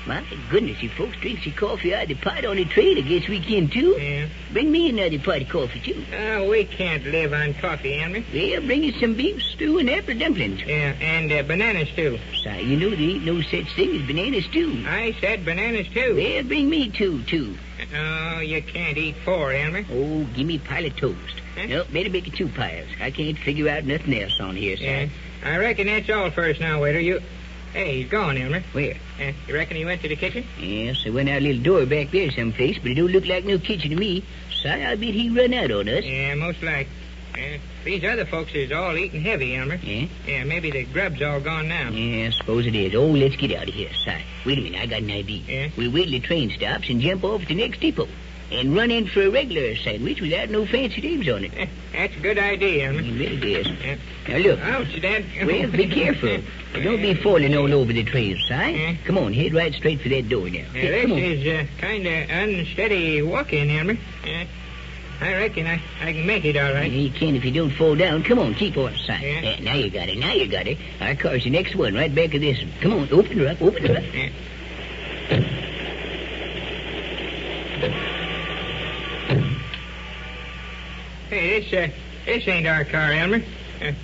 [SPEAKER 15] My goodness, if folks drinks the coffee out of the pot on the train, I guess we can, too.
[SPEAKER 16] Yeah.
[SPEAKER 15] Bring me another pot of coffee, too.
[SPEAKER 16] Oh, we can't live on coffee, Elmer.
[SPEAKER 15] Well, bring us some beef stew and apple dumplings.
[SPEAKER 16] Yeah, and banana stew.
[SPEAKER 15] Si, you know there ain't no such thing as banana stew.
[SPEAKER 16] I said banana stew.
[SPEAKER 15] Well, bring me 2, too.
[SPEAKER 16] Oh, you can't eat 4, Elmer.
[SPEAKER 15] Oh, give me a pile of toast.
[SPEAKER 16] Huh?
[SPEAKER 15] No, better make it 2 piles. I can't figure out nothing else on here, Si.
[SPEAKER 16] Yeah, I reckon that's all first now, waiter. Hey, he's gone, Elmer.
[SPEAKER 15] Where?
[SPEAKER 16] You reckon he went to the kitchen?
[SPEAKER 15] Yes, I went out a little door back there someplace, but it don't look like no kitchen to me. Si, I bet he run out on us.
[SPEAKER 16] Yeah, most like. These other folks is all eating heavy, Elmer.
[SPEAKER 15] Yeah?
[SPEAKER 16] Yeah, maybe the grub's all gone now.
[SPEAKER 15] Yeah, I suppose it is. Oh, let's get out of here, Si. Wait a minute, I got an idea.
[SPEAKER 16] Yeah?
[SPEAKER 15] We wait till the train stops and jump off at the next depot. And run in for a regular sandwich without no fancy names on it.
[SPEAKER 16] That's a good idea, Elmer.
[SPEAKER 15] You bet it is.
[SPEAKER 16] Yeah.
[SPEAKER 15] Now, look.
[SPEAKER 16] Ouch, Dad.
[SPEAKER 15] Well, be careful. Don't be falling all over the trail, Si.
[SPEAKER 16] Yeah.
[SPEAKER 15] Come on, head right straight for that door now.
[SPEAKER 16] This
[SPEAKER 15] Come on.
[SPEAKER 16] is kind of unsteady walking, Elmer. I reckon I can make it all right.
[SPEAKER 15] Yeah, you can if you don't fall down. Come on, keep on, Si.
[SPEAKER 16] Yeah.
[SPEAKER 15] Now you got it. Now you got it. Our car's the next one, right back of this one. Come on, open her up. Open her up.
[SPEAKER 16] Yeah. Hey, this ain't our car, Elmer.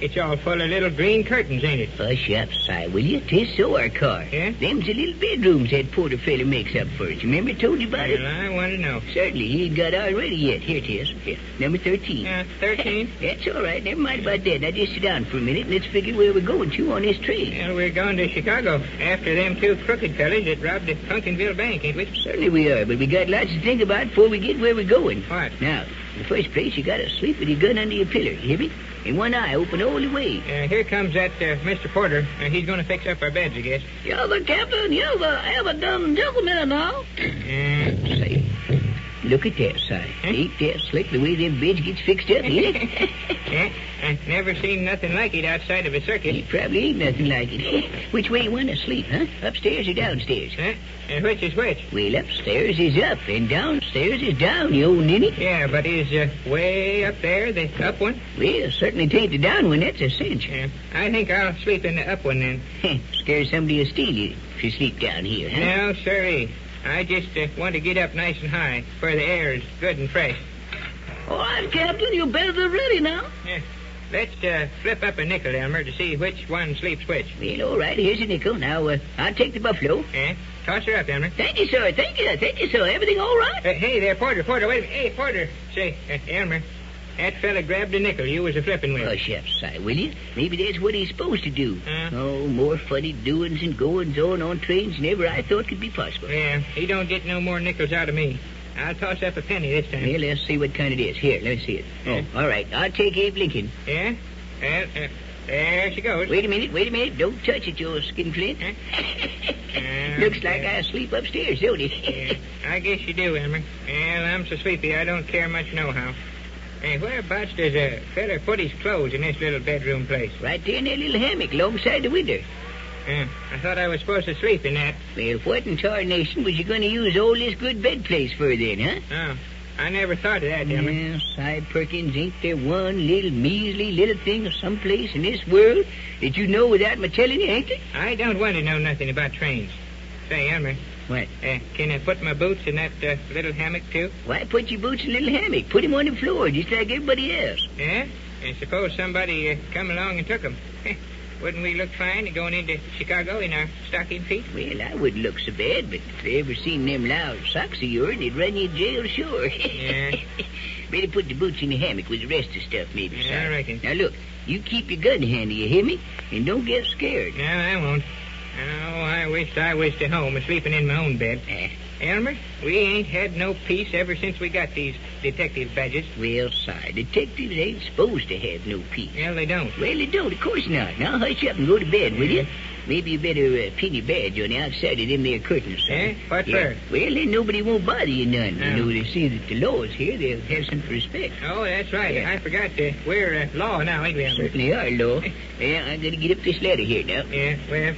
[SPEAKER 16] It's all full of little green curtains, ain't it?
[SPEAKER 15] Hush up, Si, will you? 'Tis so our car.
[SPEAKER 16] Yeah?
[SPEAKER 15] Them's the little bedrooms that porter fella makes up for us. Remember I told you about it?
[SPEAKER 16] Well, I want to know.
[SPEAKER 15] Certainly, he ain't got ours ready yet. Here it is. Here, number 13.
[SPEAKER 16] 13?
[SPEAKER 15] That's all right. Never mind about that. Now, just sit down for a minute and let's figure where we're going to on this train.
[SPEAKER 16] Well, we're going to Chicago after them 2 crooked fellas that robbed the Pumpkinville Bank, ain't we?
[SPEAKER 15] Certainly we are, but we got lots to think about before we get where we're going.
[SPEAKER 16] What?
[SPEAKER 15] Now, in the first place, you gotta sleep with your gun under your pillow. You hear me? And one eye open all the way.
[SPEAKER 16] Here comes that Mr. Porter. He's going to fix up our beds, I guess.
[SPEAKER 15] You're the captain. You're the ever-done gentleman now. Say, look at that, Si. Ain't that slick the way them beds gets fixed up, ain't it?
[SPEAKER 16] Yeah, I've never seen nothing like it outside of a circus.
[SPEAKER 15] It probably ain't nothing like it. Which way you want to sleep, huh? Upstairs or downstairs?
[SPEAKER 16] And which is which?
[SPEAKER 15] Well, upstairs is up, and downstairs is down, you old ninny.
[SPEAKER 16] Yeah, but is way up there the up one?
[SPEAKER 15] Well, certainly tain't the down one, that's a cinch.
[SPEAKER 16] Yeah, I think I'll sleep in the up one then.
[SPEAKER 15] Scare somebody to steal you if you sleep down here, huh?
[SPEAKER 16] No, sirree. I just want to get up nice and high, where the air is good and fresh.
[SPEAKER 15] All right, Captain, you better be ready now.
[SPEAKER 16] Yeah. Let's flip up a nickel, Elmer, to see which one sleeps which.
[SPEAKER 15] Well, all right, here's a nickel. Now, I'll take the buffalo.
[SPEAKER 16] Yeah? Toss her up, Elmer.
[SPEAKER 15] Thank you, sir. Thank you, sir. Everything all right?
[SPEAKER 16] Hey there, Porter, wait a minute. Hey, Porter. Say, Elmer, that fella grabbed a nickel you was a-flipping with.
[SPEAKER 15] Hush up, Si, will you? Maybe that's what he's supposed to do. Oh, more funny doings and goings on trains than ever I thought could be possible.
[SPEAKER 16] Yeah, he don't get no more nickels out of me. I'll toss up a penny this time.
[SPEAKER 15] Well, let's see what kind it is. Here, let me see it. Oh, all right. I'll take Abe Lincoln.
[SPEAKER 16] Yeah? Well, there she goes.
[SPEAKER 15] Wait a minute. Don't touch it, you skinflint. Looks like I sleep upstairs, don't it?
[SPEAKER 16] Yeah, I guess you do, Elmer. Well, I'm so sleepy I don't care much nohow. Hey, whereabouts does a feller put his clothes in this little bedroom place?
[SPEAKER 15] Right there in that little hammock alongside the window.
[SPEAKER 16] I thought I was supposed to sleep in that.
[SPEAKER 15] Well, what in tarnation was you going to use all this good bed place for then, huh?
[SPEAKER 16] Oh, I never thought of that, Elmer.
[SPEAKER 15] Well, Si Perkins, ain't there one little measly little thing or someplace in this world that you know without my telling you, ain't there?
[SPEAKER 16] I don't want to know nothing about trains. Say, Elmer.
[SPEAKER 15] What?
[SPEAKER 16] Can I put my boots in that little hammock, too?
[SPEAKER 15] Why put your boots in a little hammock? Put them on the floor, just like everybody else.
[SPEAKER 16] Yeah? And suppose somebody come along and took them. Wouldn't we look fine going into Chicago in our stocking feet?
[SPEAKER 15] Well, I wouldn't look so bad, but if they ever seen them loud socks of yours, they'd run you to jail, sure.
[SPEAKER 16] Yeah.
[SPEAKER 15] Better put the boots in the hammock with the rest of the stuff, maybe,
[SPEAKER 16] Yeah,
[SPEAKER 15] Si.
[SPEAKER 16] I reckon.
[SPEAKER 15] Now, look, you keep your gun handy, you hear me? And don't get scared.
[SPEAKER 16] No, I won't. Oh, I wished I was at home sleeping in my own bed. Elmer, we ain't had no peace ever since we got these detective badges.
[SPEAKER 15] Well, Si, detectives ain't supposed to have no peace.
[SPEAKER 16] Well, they don't.
[SPEAKER 15] Well, they don't, of course not. Now, hush up and go to bed, will you? Maybe you better pin your badge on the outside of them there curtains, son.
[SPEAKER 16] Eh? What for?
[SPEAKER 15] Well, then nobody won't bother you none. You know, they see that the law is here, they'll have some respect.
[SPEAKER 16] Oh, that's right.
[SPEAKER 15] Yeah.
[SPEAKER 16] I forgot. We're law now, ain't we, Elmer?
[SPEAKER 15] Certainly are, law. Well, I gotta get up this ladder here now.
[SPEAKER 16] Yeah, well,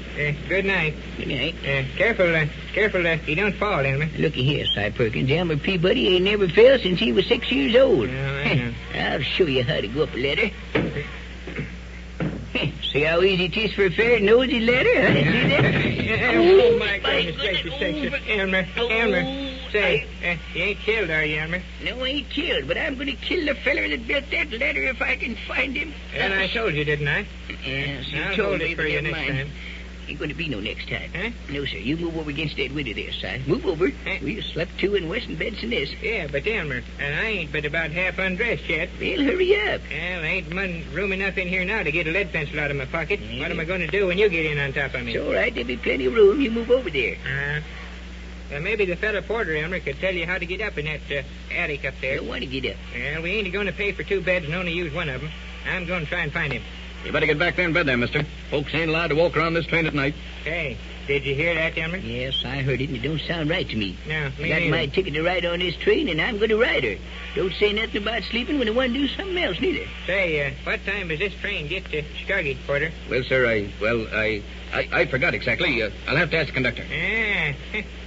[SPEAKER 16] good night.
[SPEAKER 15] Good night.
[SPEAKER 16] Careful, you don't fall, Elmer.
[SPEAKER 15] Looky here, Si Perkins. Elmer Peabody ain't never fell since he was 6 years old.
[SPEAKER 16] Oh, I know.
[SPEAKER 15] I'll show you how to go up a ladder. See how easy it is for a fair nosy ladder, huh? See that?
[SPEAKER 16] Oh, my goodness gracious sakes. Elmer. Say, you ain't killed, are you, Elmer?
[SPEAKER 15] No, I ain't killed, but I'm going to kill the feller that built that ladder if I can find him.
[SPEAKER 16] And I told you, didn't I?
[SPEAKER 15] Yes, you
[SPEAKER 16] I'll
[SPEAKER 15] told
[SPEAKER 16] hold
[SPEAKER 15] me,
[SPEAKER 16] it for
[SPEAKER 15] but
[SPEAKER 16] you
[SPEAKER 15] never
[SPEAKER 16] next
[SPEAKER 15] mind.
[SPEAKER 16] time.
[SPEAKER 15] Ain't going to be no next time.
[SPEAKER 16] Huh?
[SPEAKER 15] No, sir. You move over against that window there, Si. Move over. We'll slept two in worse beds than this.
[SPEAKER 16] Yeah, but Elmer, and I ain't but about half undressed yet.
[SPEAKER 15] Well, hurry up.
[SPEAKER 16] Well, ain't room enough in here now to get a lead pencil out of my pocket. What am I going to do when you get in on top of me?
[SPEAKER 15] It's all right. There'll be plenty of room. You move over there.
[SPEAKER 16] Well, maybe the fellow porter, Elmer, could tell you how to get up in that attic up there.
[SPEAKER 15] Don't want to get up.
[SPEAKER 16] Well, we ain't going to pay for two beds and only use one of them. I'm going to try and find him.
[SPEAKER 17] You better get back there in bed there, mister. Folks ain't allowed to walk around this train at night.
[SPEAKER 16] Hey, did you hear that, Elmer?
[SPEAKER 15] Yes, I heard it, and it don't sound right to me.
[SPEAKER 16] No, me
[SPEAKER 15] I got
[SPEAKER 16] neither.
[SPEAKER 15] my ticket to ride on this train, and I'm going to ride her. Don't say nothing about sleeping when I want to do something else, neither.
[SPEAKER 16] Say, what time does this train get to Chicago, Porter?
[SPEAKER 17] Well, sir, I forgot exactly. I'll have to ask the conductor.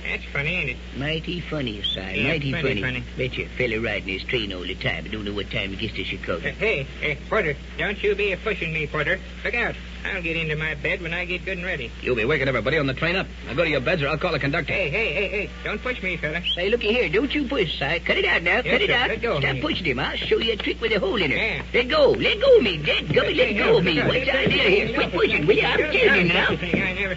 [SPEAKER 16] That's funny, ain't it?
[SPEAKER 15] Mighty funny, Si.
[SPEAKER 16] Yeah,
[SPEAKER 15] mighty
[SPEAKER 16] funny.
[SPEAKER 15] Bet you a fella riding this train all the time. I don't know what time it gets to Chicago.
[SPEAKER 16] Hey, Porter, don't you be a-pushing me, Porter. Look out. I'll get into my bed when I get good and ready.
[SPEAKER 17] You'll be waking everybody on the train up. Now go to your beds or I'll call the conductor.
[SPEAKER 16] Hey, don't push me, fella.
[SPEAKER 15] Say, looky here. Don't you push, Si. Cut it out now.
[SPEAKER 16] Yes,
[SPEAKER 15] Cut it
[SPEAKER 16] sir.
[SPEAKER 15] out.
[SPEAKER 16] Let go of
[SPEAKER 15] Stop
[SPEAKER 16] me.
[SPEAKER 15] pushing him. I'll show you a trick with a hole in her.
[SPEAKER 16] Yeah.
[SPEAKER 15] Let go. Let go of me. Dead gummit, let go of me. What's the idea here? Quit pushing, will you? I'm telling you now.
[SPEAKER 16] I never...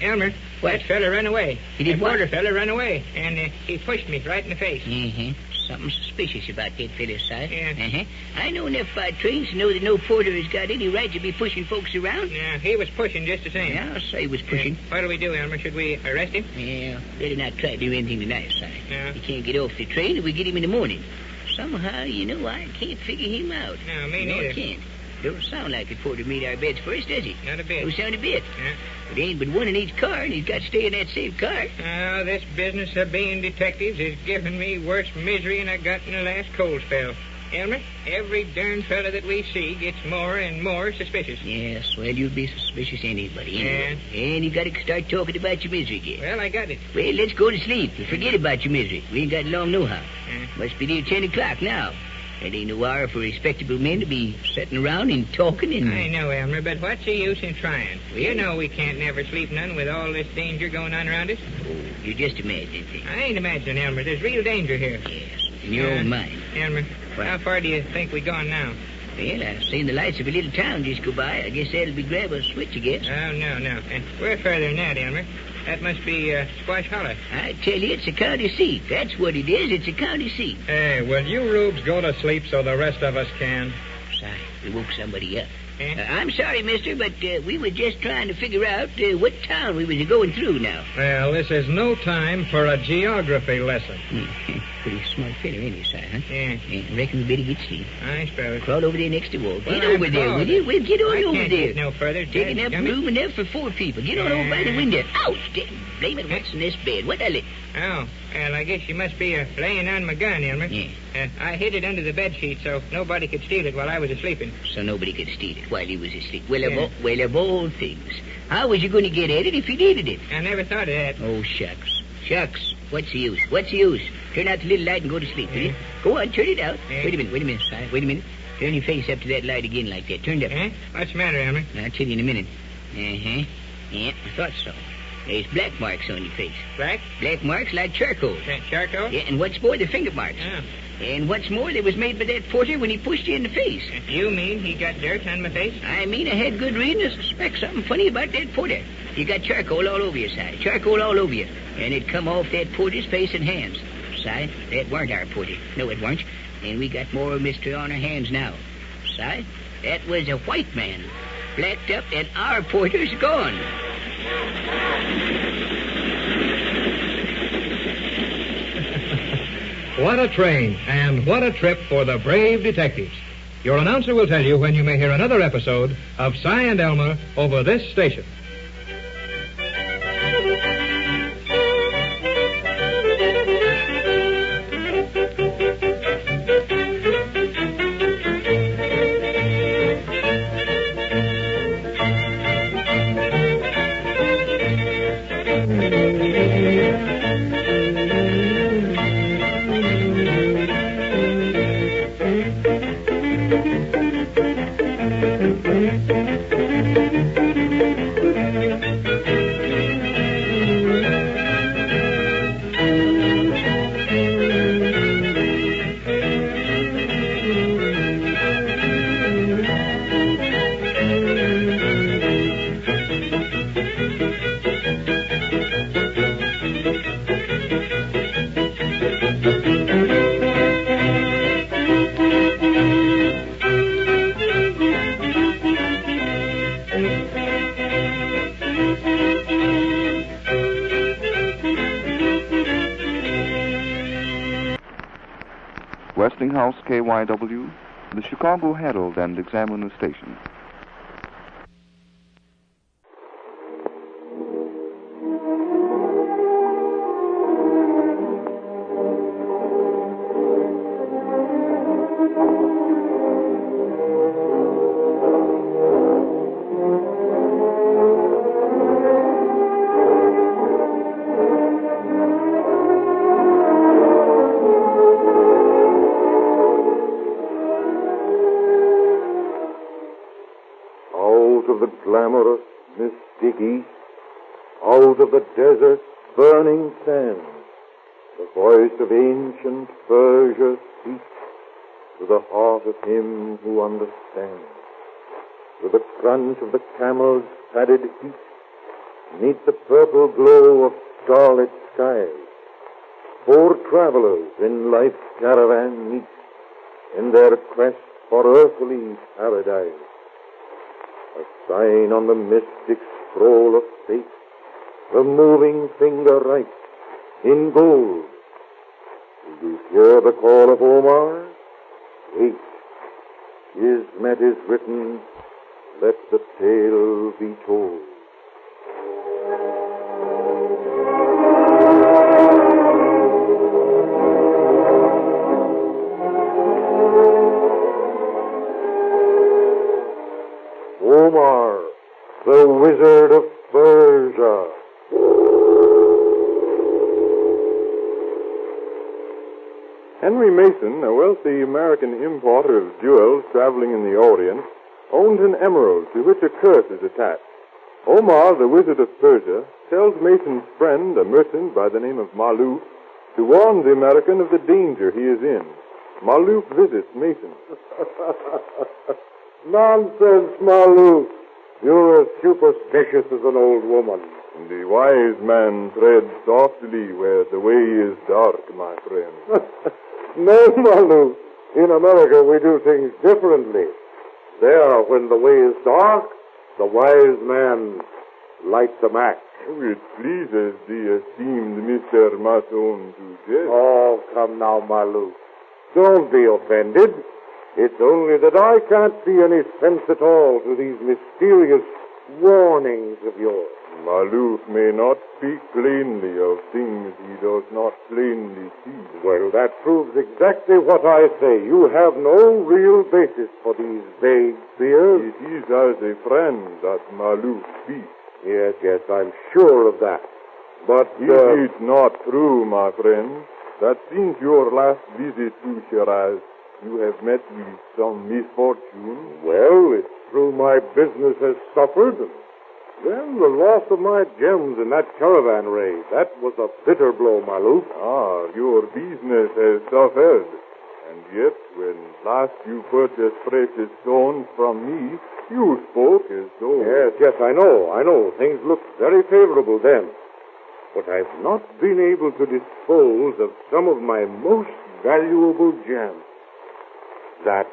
[SPEAKER 16] Elmer, that fella ran away.
[SPEAKER 15] He did
[SPEAKER 16] that
[SPEAKER 15] what?
[SPEAKER 16] Porter fella ran away, and he pushed me right in the face.
[SPEAKER 15] Something suspicious about that fella, Si.
[SPEAKER 16] Yeah.
[SPEAKER 15] I know enough about trains to know that no porter has got any right to be pushing folks around.
[SPEAKER 16] Yeah, he was pushing just the same.
[SPEAKER 15] Yeah, I'll say he was pushing.
[SPEAKER 16] What do we do, Elmer? Should we arrest him?
[SPEAKER 15] Yeah, better not try to do anything tonight, Si.
[SPEAKER 16] Yeah.
[SPEAKER 15] He can't get off the train if we get him in the morning. Somehow, I can't figure him out.
[SPEAKER 16] No, me
[SPEAKER 15] No,
[SPEAKER 16] neither.
[SPEAKER 15] I can't. Don't sound like the porter made our beds first, does he?
[SPEAKER 16] Not a bit.
[SPEAKER 15] Don't sound a bit.
[SPEAKER 16] Yeah.
[SPEAKER 15] But there ain't but one in each car, and he's got to stay in that same car.
[SPEAKER 16] Oh, this business of being detectives is giving me worse misery than I got in the last cold spell. Elmer, every darn fella that we see gets more and more suspicious.
[SPEAKER 15] Yes, well, you'd be suspicious of anybody, anyway. And you got to start talking about your misery again.
[SPEAKER 16] Well, I got it.
[SPEAKER 15] Well, let's go to sleep. Forget about your misery. We ain't got long nohow. Must be near 10 o'clock now. That ain't no hour for respectable men to be sitting around and talking and...
[SPEAKER 16] I know, Elmer, but what's the use in trying? Well, you know we can't never sleep none with all this danger going on around us.
[SPEAKER 15] Oh, you're just imagining things.
[SPEAKER 16] I ain't imagining, Elmer. There's real danger here.
[SPEAKER 15] Yes, in your own mind.
[SPEAKER 16] Elmer, how far do you think we gone now?
[SPEAKER 15] Well, I've seen the lights of a little town just go by. I guess that'll be Grandma's switch, I guess.
[SPEAKER 16] Oh, no. We're further than that, Elmer. That must be Squash Hollow.
[SPEAKER 15] I tell you, it's a county seat. That's what it is. It's a county seat.
[SPEAKER 14] Hey, will you rubes go to sleep so the rest of us can?
[SPEAKER 15] Sorry, we woke somebody up. I'm sorry, mister, but we were just trying to figure out what town we was going through now.
[SPEAKER 14] Well, this is no time for a geography lesson.
[SPEAKER 15] Pretty smart fella, ain't he, Si, huh?
[SPEAKER 16] Yeah.
[SPEAKER 15] I reckon we better get sleep.
[SPEAKER 16] I suppose.
[SPEAKER 15] Crawl over there next to the wall.
[SPEAKER 16] Well,
[SPEAKER 15] Get over there, will you? Well, get on
[SPEAKER 16] I
[SPEAKER 15] over
[SPEAKER 16] can't
[SPEAKER 15] there.
[SPEAKER 16] get no further.
[SPEAKER 15] Taking up room enough for 4 people. Get on over by the window. Ouch! Blame it, what's in this bed? What the...
[SPEAKER 16] Oh, well, I guess you must be laying on my gun, Elmer.
[SPEAKER 15] Yeah.
[SPEAKER 16] I hid it under the bed sheet so nobody could steal it while I was asleep.
[SPEAKER 15] So nobody could steal it while he was asleep. Well, of all things. How was you going to get at it if you needed it?
[SPEAKER 16] I never thought of that.
[SPEAKER 15] Oh, shucks. Shucks. What's the use? What's the use? Turn out the little light and go to sleep, will you? Go on, turn it out.
[SPEAKER 16] Yeah.
[SPEAKER 15] Wait a minute, Si. Wait a minute. Turn your face up to that light again like that. Turned up.
[SPEAKER 16] What's the matter, Elmer?
[SPEAKER 15] I'll tell you in a minute. Yeah, I thought so. There's black marks on your face.
[SPEAKER 16] Black?
[SPEAKER 15] Black marks like charcoal.
[SPEAKER 16] Charcoal?
[SPEAKER 15] Yeah, and what's more, the finger marks.
[SPEAKER 16] Oh.
[SPEAKER 15] And what's more, they was made by that porter when he pushed you in the face.
[SPEAKER 16] You mean he got dirt on my face?
[SPEAKER 15] I mean, I had good reason to suspect something funny about that porter. You got charcoal all over your side. Charcoal all over you. And it come off that porter's face and hands. Si, that weren't our porter. No, it weren't. And we got more mystery on our hands now. Si, that was a white man. Blacked up and our porter's gone.
[SPEAKER 14] What a train, and what a trip for the brave detectives. Your announcer will tell you when you may hear another episode of Si and Elmer over this station.
[SPEAKER 4] Westinghouse KYW, the Chicago Herald and Examiner station.
[SPEAKER 18] Glamorous, mystic east, out of the desert's burning sands, the voice of ancient Persia speaks to the heart of him who understands. To the crunch of the camel's padded feet, neath the purple glow of starlit skies, four travelers in life's caravan meet in their quest for earthly paradise. A sign on the mystic scroll of fate, the moving finger writes in gold. Do you hear the call of Omar? Wait. Kismet is written, let the tale be told. Omar, the wizard of Persia.
[SPEAKER 19] Henry Mason, a wealthy American importer of jewels traveling in the Orient, owned an emerald to which a curse is attached. Omar, the wizard of Persia, tells Mason's friend, a merchant by the name of Malouf, to warn the American of the danger he is in. Malouf visits Mason.
[SPEAKER 18] Nonsense, Malouf. You're as superstitious as an old woman.
[SPEAKER 19] The wise man treads softly where the way is dark, my friend.
[SPEAKER 18] No, Malouf. In America, we do things differently. There, when the way is dark, the wise man lights a match.
[SPEAKER 19] It pleases the esteemed Mr. Masson to jest.
[SPEAKER 18] Oh, come now, Malouf. Don't be offended. It's only that I can't see any sense at all to these mysterious warnings of yours.
[SPEAKER 19] Malouf may not speak plainly of things he does not plainly see.
[SPEAKER 18] Well, that proves exactly what I say. You have no real basis for these vague fears.
[SPEAKER 19] It is as a friend that Malouf speaks.
[SPEAKER 18] Yes, I'm sure of that. But
[SPEAKER 19] is it not true, my friend, that since your last visit to Shiraz, you have met with some misfortune?
[SPEAKER 18] Well, it's true my business has suffered. Then the loss of my gems in that caravan raid, that was a bitter blow, Malouf.
[SPEAKER 19] Ah, your business has suffered. And yet, when last you purchased precious stones from me, you spoke as though...
[SPEAKER 18] Yes, I know. Things looked very favorable then. But I've not been able to dispose of some of my most valuable gems. That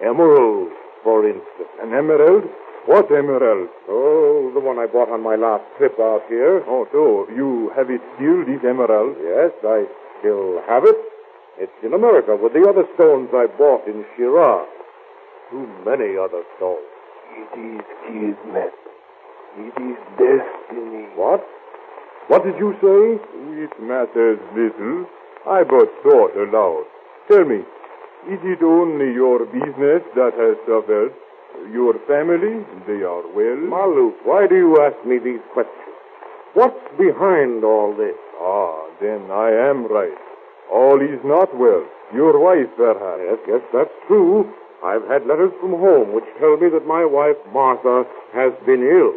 [SPEAKER 18] emerald, for instance.
[SPEAKER 19] An emerald? What emerald?
[SPEAKER 18] Oh, the one I bought on my last trip out here.
[SPEAKER 19] Oh, so you have it still, this emerald?
[SPEAKER 18] Yes, I still have it. It's in America with the other stones I bought in Shiraz. Too many other stones.
[SPEAKER 11] It is Kismet. It is destiny.
[SPEAKER 18] What? What did you say?
[SPEAKER 19] It matters little. I but thought aloud. Tell me, is it only your business that has suffered? Your family, they are well?
[SPEAKER 18] Malouf, why do you ask me these questions? What's behind all this?
[SPEAKER 19] Ah, then I am right. All is not well. Your wife, perhaps.
[SPEAKER 18] Yes, that's true. I've had letters from home which tell me that my wife, Martha, has been ill.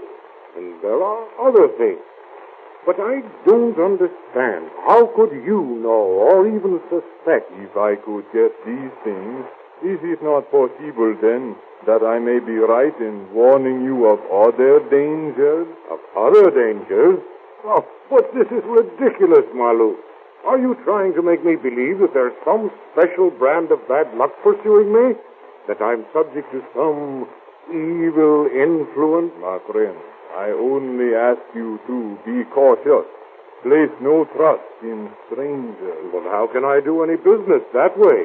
[SPEAKER 18] And there are other things. But I don't understand. How could you know or even suspect?
[SPEAKER 19] If I could get these things, is it not possible then that I may be right in warning you of other dangers?
[SPEAKER 18] Of other dangers? Oh, but this is ridiculous, Malouf. Are you trying to make me believe that there's some special brand of bad luck pursuing me? That I'm subject to some evil influence?
[SPEAKER 19] My friend, I only ask you to be cautious. Place no trust in strangers.
[SPEAKER 18] Well, how can I do any business that way?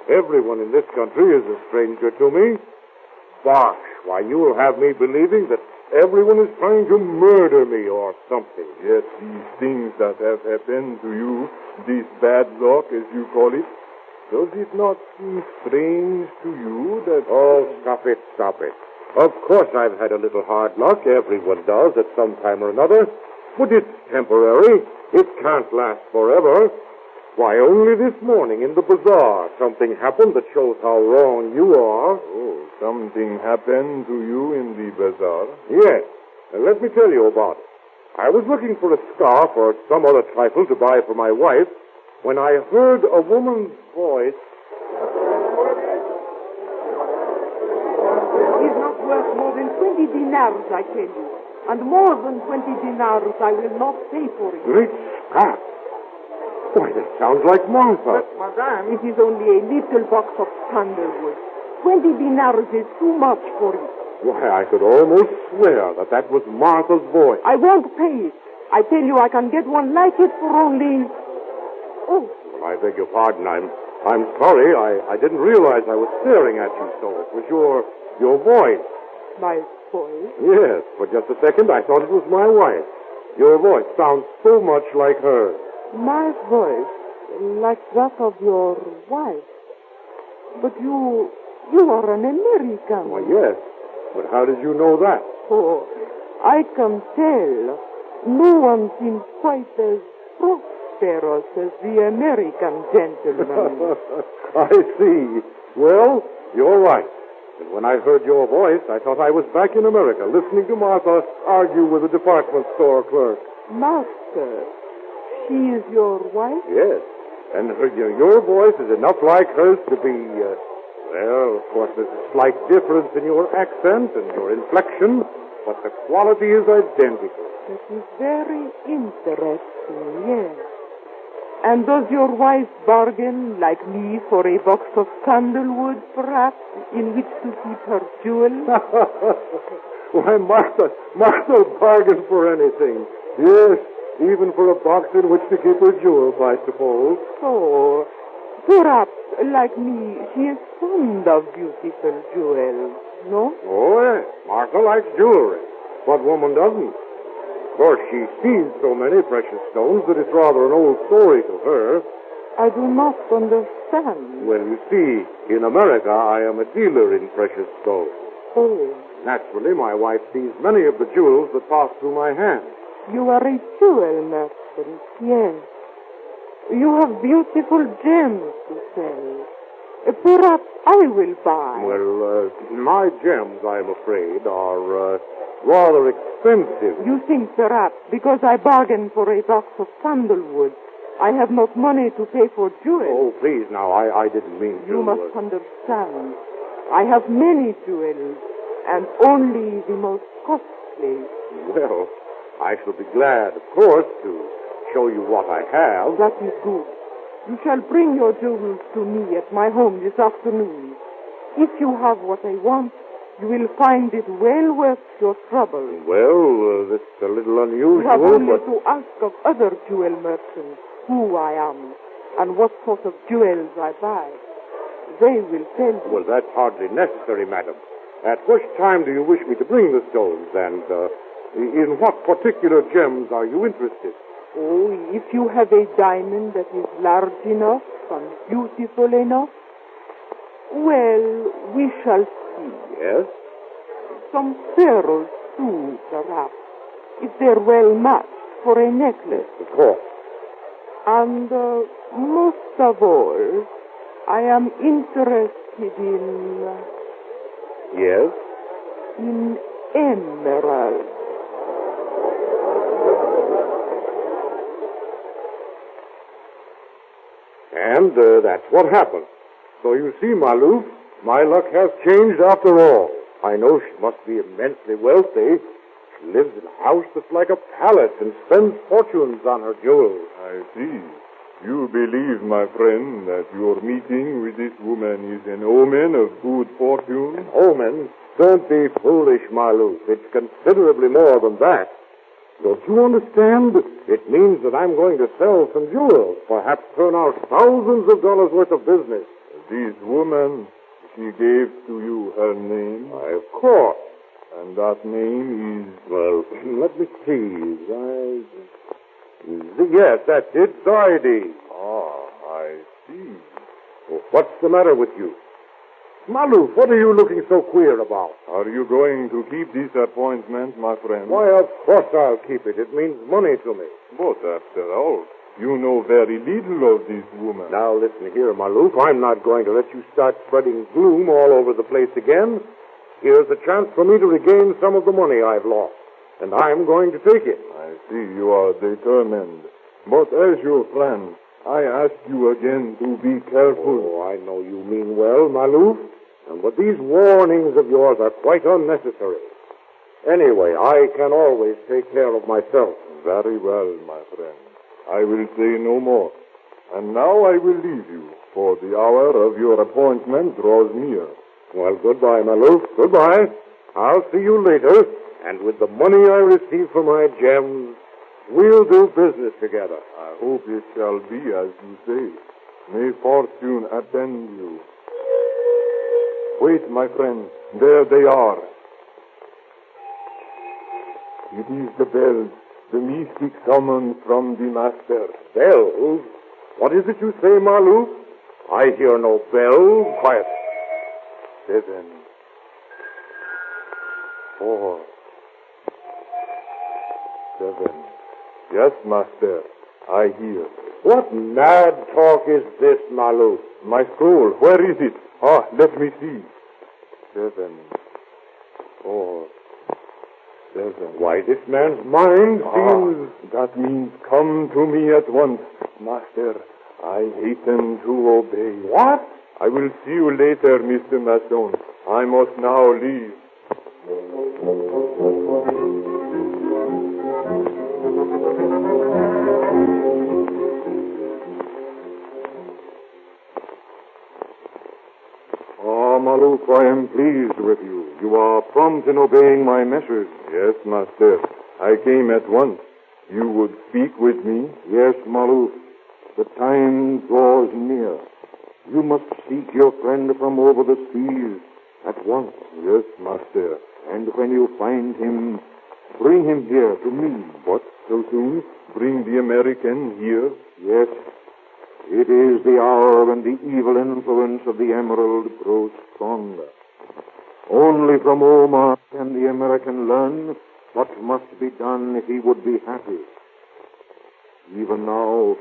[SPEAKER 18] Everyone in this country is a stranger to me. Bosh! Why, you'll have me believing that everyone is trying to murder me or something.
[SPEAKER 19] Yet these things that have happened to you, this bad luck, as you call it, does it not seem strange to you that...
[SPEAKER 18] Oh, stop it. Of course I've had a little hard luck. Everyone does at some time or another. But it's temporary. It can't last forever. Why, only this morning in the bazaar, something happened that shows how wrong you are.
[SPEAKER 19] Oh, something happened to you in the bazaar?
[SPEAKER 18] Yes. And let me tell you about it. I was looking for a scarf or some other trifle to buy for my wife when I heard a woman's voice.
[SPEAKER 20] He's not worth more than 20 dinars, I tell you. And more than 20 dinars I will not pay for it.
[SPEAKER 18] Great Scott! Why, that sounds like Martha.
[SPEAKER 20] But, madame, it is only a little box of sandalwood. 20 dinars is too much for it.
[SPEAKER 18] Why, I could almost swear that was Martha's voice.
[SPEAKER 20] I won't pay it. I tell you I can get one like it for only... Oh.
[SPEAKER 18] Well, I beg your pardon. I'm sorry. I didn't realize I was staring at you so. It was your voice.
[SPEAKER 20] My voice?
[SPEAKER 18] Yes. For just a second, I thought it was my wife. Your voice sounds so much like hers.
[SPEAKER 20] My voice? Like that of your wife? But you are an American.
[SPEAKER 18] Why, yes. But how did you know that?
[SPEAKER 20] Oh, I can tell. No one seems quite as prosperous as the American gentleman.
[SPEAKER 18] I see. Well, you're right. And when I heard your voice, I thought I was back in America, listening to Martha argue with a department store clerk.
[SPEAKER 20] Master, she is your wife?
[SPEAKER 18] Yes. And your voice is enough like hers to be, well, of course, there's a slight difference in your accent and your inflection, but the quality is identical.
[SPEAKER 20] That is very interesting, yes. And does your wife bargain, like me, for a box of sandalwood, perhaps, in which to keep her jewels?
[SPEAKER 18] Why, Martha'll bargain for anything. Yes, even for a box in which to keep her jewels, I suppose.
[SPEAKER 20] Oh, perhaps, like me, she is fond of beautiful jewels, no?
[SPEAKER 18] Oh, yes. Martha likes jewelry. What woman doesn't? Of course, she sees so many precious stones that it's rather an old story to her.
[SPEAKER 20] I do not understand.
[SPEAKER 18] Well, you see, in America, I am a dealer in precious stones.
[SPEAKER 20] Oh.
[SPEAKER 18] Naturally, my wife sees many of the jewels that pass through my hands.
[SPEAKER 20] You are a jewel merchant, yes. You have beautiful gems to sell. Perhaps I will buy.
[SPEAKER 18] Well, my gems, I'm afraid, are rather expensive.
[SPEAKER 20] You think perhaps because I bargained for a box of sandalwood, I have not money to pay for jewels.
[SPEAKER 18] Oh, please, now, I didn't mean to...
[SPEAKER 20] You must understand. I have many jewels, and only the most costly.
[SPEAKER 18] Well, I shall be glad, of course, to show you what I have.
[SPEAKER 20] That is good. You shall bring your jewels to me at my home this afternoon. If you have what I want, you will find it well worth your trouble.
[SPEAKER 18] Well, that's a little unusual,
[SPEAKER 20] You have only
[SPEAKER 18] but...
[SPEAKER 20] to ask of other jewel merchants who I am and what sort of jewels I buy. They will tell you.
[SPEAKER 18] Well, that's hardly necessary, madam. At which time do you wish me to bring the stones, and in what particular gems are you interested?
[SPEAKER 20] Oh, if you have a diamond that is large enough and beautiful enough, well, we shall see.
[SPEAKER 18] Yes?
[SPEAKER 20] Some pearls, too, perhaps, if they're well matched for a necklace.
[SPEAKER 18] Of course.
[SPEAKER 20] And most of all, I am interested in...
[SPEAKER 18] Yes?
[SPEAKER 20] In emeralds.
[SPEAKER 18] And that's what happened. So you see, Maloof, my luck has changed after all. I know she must be immensely wealthy. She lives in a house that's like a palace and spends fortunes on her jewels.
[SPEAKER 19] I see. You believe, my friend, that your meeting with this woman is an omen of good fortune?
[SPEAKER 18] An omen? Don't be foolish, Maloof. It's considerably more than that. Don't you understand? It means that I'm going to sell some jewels, perhaps turn out thousands of dollars worth of business.
[SPEAKER 19] This woman, she gave to you her name?
[SPEAKER 11] Why, of course.
[SPEAKER 19] And that name is...
[SPEAKER 11] Well, let me see. Yes, that's it. Zaidi.
[SPEAKER 19] Ah, I see.
[SPEAKER 11] Well, what's the matter with you? Maluf, what are you looking so queer about?
[SPEAKER 19] Are you going to keep this appointment, my friend?
[SPEAKER 11] Why, of course I'll keep it. It means money to me.
[SPEAKER 19] But after all, you know very little of this woman.
[SPEAKER 11] Now listen here, Maluf. I'm not going to let you start spreading gloom all over the place again. Here's a chance for me to regain some of the money I've lost. And I'm going to take it.
[SPEAKER 19] I see you are determined. But as your friend, I ask you again to be careful.
[SPEAKER 11] Oh, I know you mean well, Maluf. But these warnings of yours are quite unnecessary. Anyway, I can always take care of myself.
[SPEAKER 19] Very well, my friend. I will say no more. And now I will leave you, for the hour of your appointment draws near.
[SPEAKER 11] Well, goodbye, Maluf. Goodbye. I'll see you later. And with the money I receive for my gems, we'll do business together.
[SPEAKER 19] I hope it shall be as you say. May fortune attend you. Wait, my friend. There they are. It is the bells, the mystic summons from the master.
[SPEAKER 11] Bells? What is it you say, Maluf? I hear no bells. Quiet.
[SPEAKER 19] 7, 4, 7. Yes, master. I hear.
[SPEAKER 11] What mad talk is this, Maluf?
[SPEAKER 19] My scroll, where is it? Ah, let me see. 7, 4, 7.
[SPEAKER 11] Why, this man's mind seems...
[SPEAKER 19] That means come to me at once. Master, I hasten to obey.
[SPEAKER 11] What?
[SPEAKER 19] I will see you later, Mr. Masson. I must now leave. Maluf, I am pleased with you. You are prompt in obeying my message. Yes, master. I came at once. You would speak with me? Yes, Maluf. The time draws near. You must seek your friend from over the seas at once. Yes, master. And when you find him, bring him here to me. What, so soon? Bring the American here? Yes. It is the hour when the evil influence of the emerald grows stronger. Only from Omar can the American learn what must be done if he would be happy. Even now,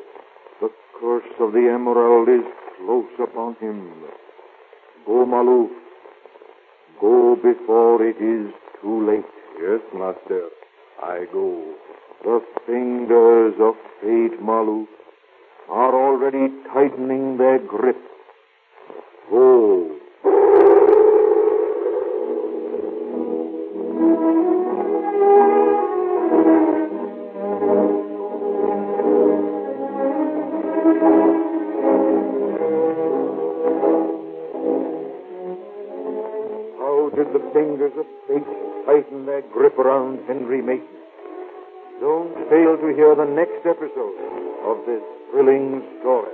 [SPEAKER 19] the curse of the emerald is close upon him. Go, Maluf. Go before it is too late. Yes, master. I go. The fingers of fate, Maluf, are already tightening their grip. Go. How did the fingers of fate tighten their grip around Henry Mason? Don't fail to hear the next episode of this thrilling story.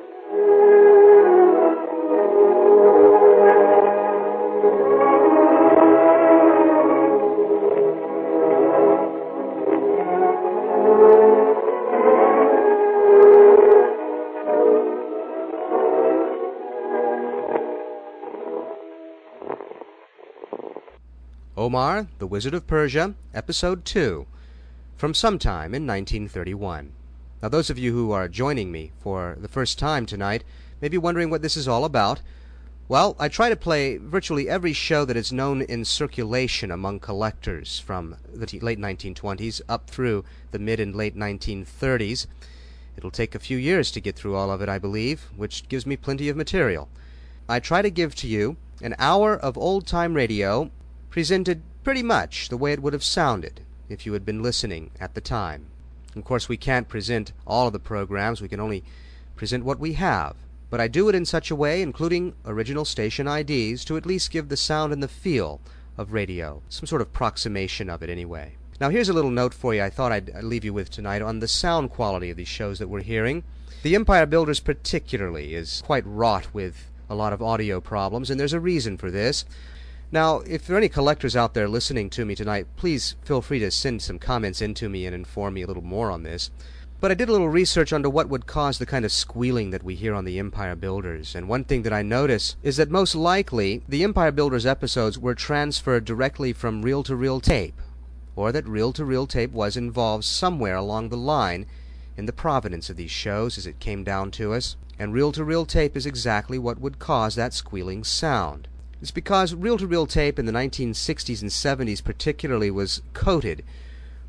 [SPEAKER 3] Omar, the Wizard of Persia, Episode 2, from sometime in 1931. Now, those of you who are joining me for the first time tonight may be wondering what this is all about. Well, I try to play virtually every show that is known in circulation among collectors from the late 1920s up through the mid and late 1930s. It'll take a few years to get through all of it, I believe, which gives me plenty of material. I try to give to you an hour of old-time radio presented pretty much the way it would have sounded if you had been listening at the time. Of course, we can't present all of the programs. We can only present what we have. But I do it in such a way, including original station IDs, to at least give the sound and the feel of radio. Some sort of approximation of it, anyway. Now, here's a little note for you I thought I'd leave you with tonight on the sound quality of these shows that we're hearing. The Empire Builders particularly is quite wrought with a lot of audio problems, and there's a reason for this. Now, if there are any collectors out there listening to me tonight, please feel free to send some comments in to me and inform me a little more on this. But I did a little research onto what would cause the kind of squealing that we hear on the Empire Builders, and one thing that I notice is that most likely the Empire Builders episodes were transferred directly from reel-to-reel tape, or that reel-to-reel tape was involved somewhere along the line in the provenance of these shows as it came down to us, and reel-to-reel tape is exactly what would cause that squealing sound. It's because reel-to-reel tape in the 1960s and 70s particularly was coated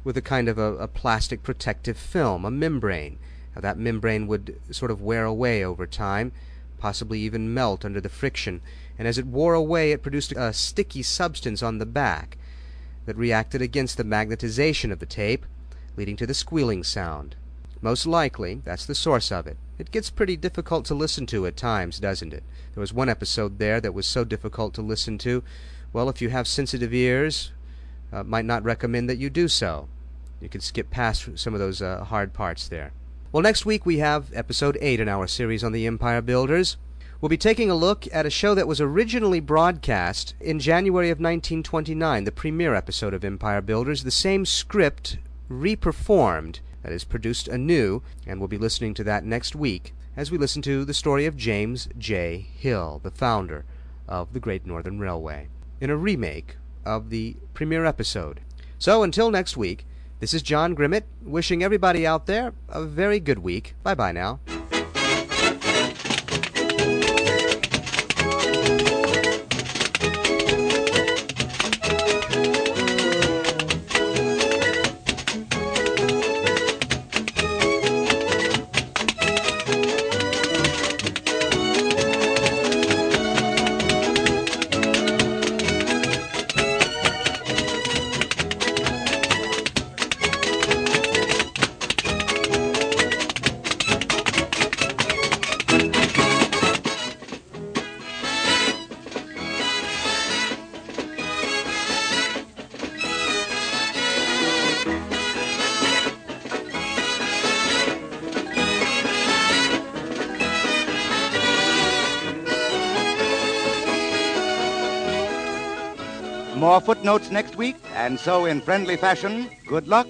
[SPEAKER 3] with a kind of a plastic protective film, a membrane. Now, that membrane would sort of wear away over time, possibly even melt under the friction, and as it wore away it produced a sticky substance on the back that reacted against the magnetization of the tape, leading to the squealing sound. Most likely, that's the source of it. It gets pretty difficult to listen to at times, doesn't it? There was one episode there that was so difficult to listen to. Well, if you have sensitive ears, might not recommend that you do so. You can skip past some of those hard parts there. Well, next week we have episode 8 in our series on the Empire Builders. We'll be taking a look at a show that was originally broadcast in January of 1929, the premiere episode of Empire Builders, the same script reperformed, that is, produced anew, and we'll be listening to that next week as we listen to the story of James J. Hill, the founder of the Great Northern Railway, in a remake of the premiere episode. So until next week, this is John Grimmett, wishing everybody out there a very good week. Bye-bye now.
[SPEAKER 21] More footnotes next week, and so in friendly fashion, good luck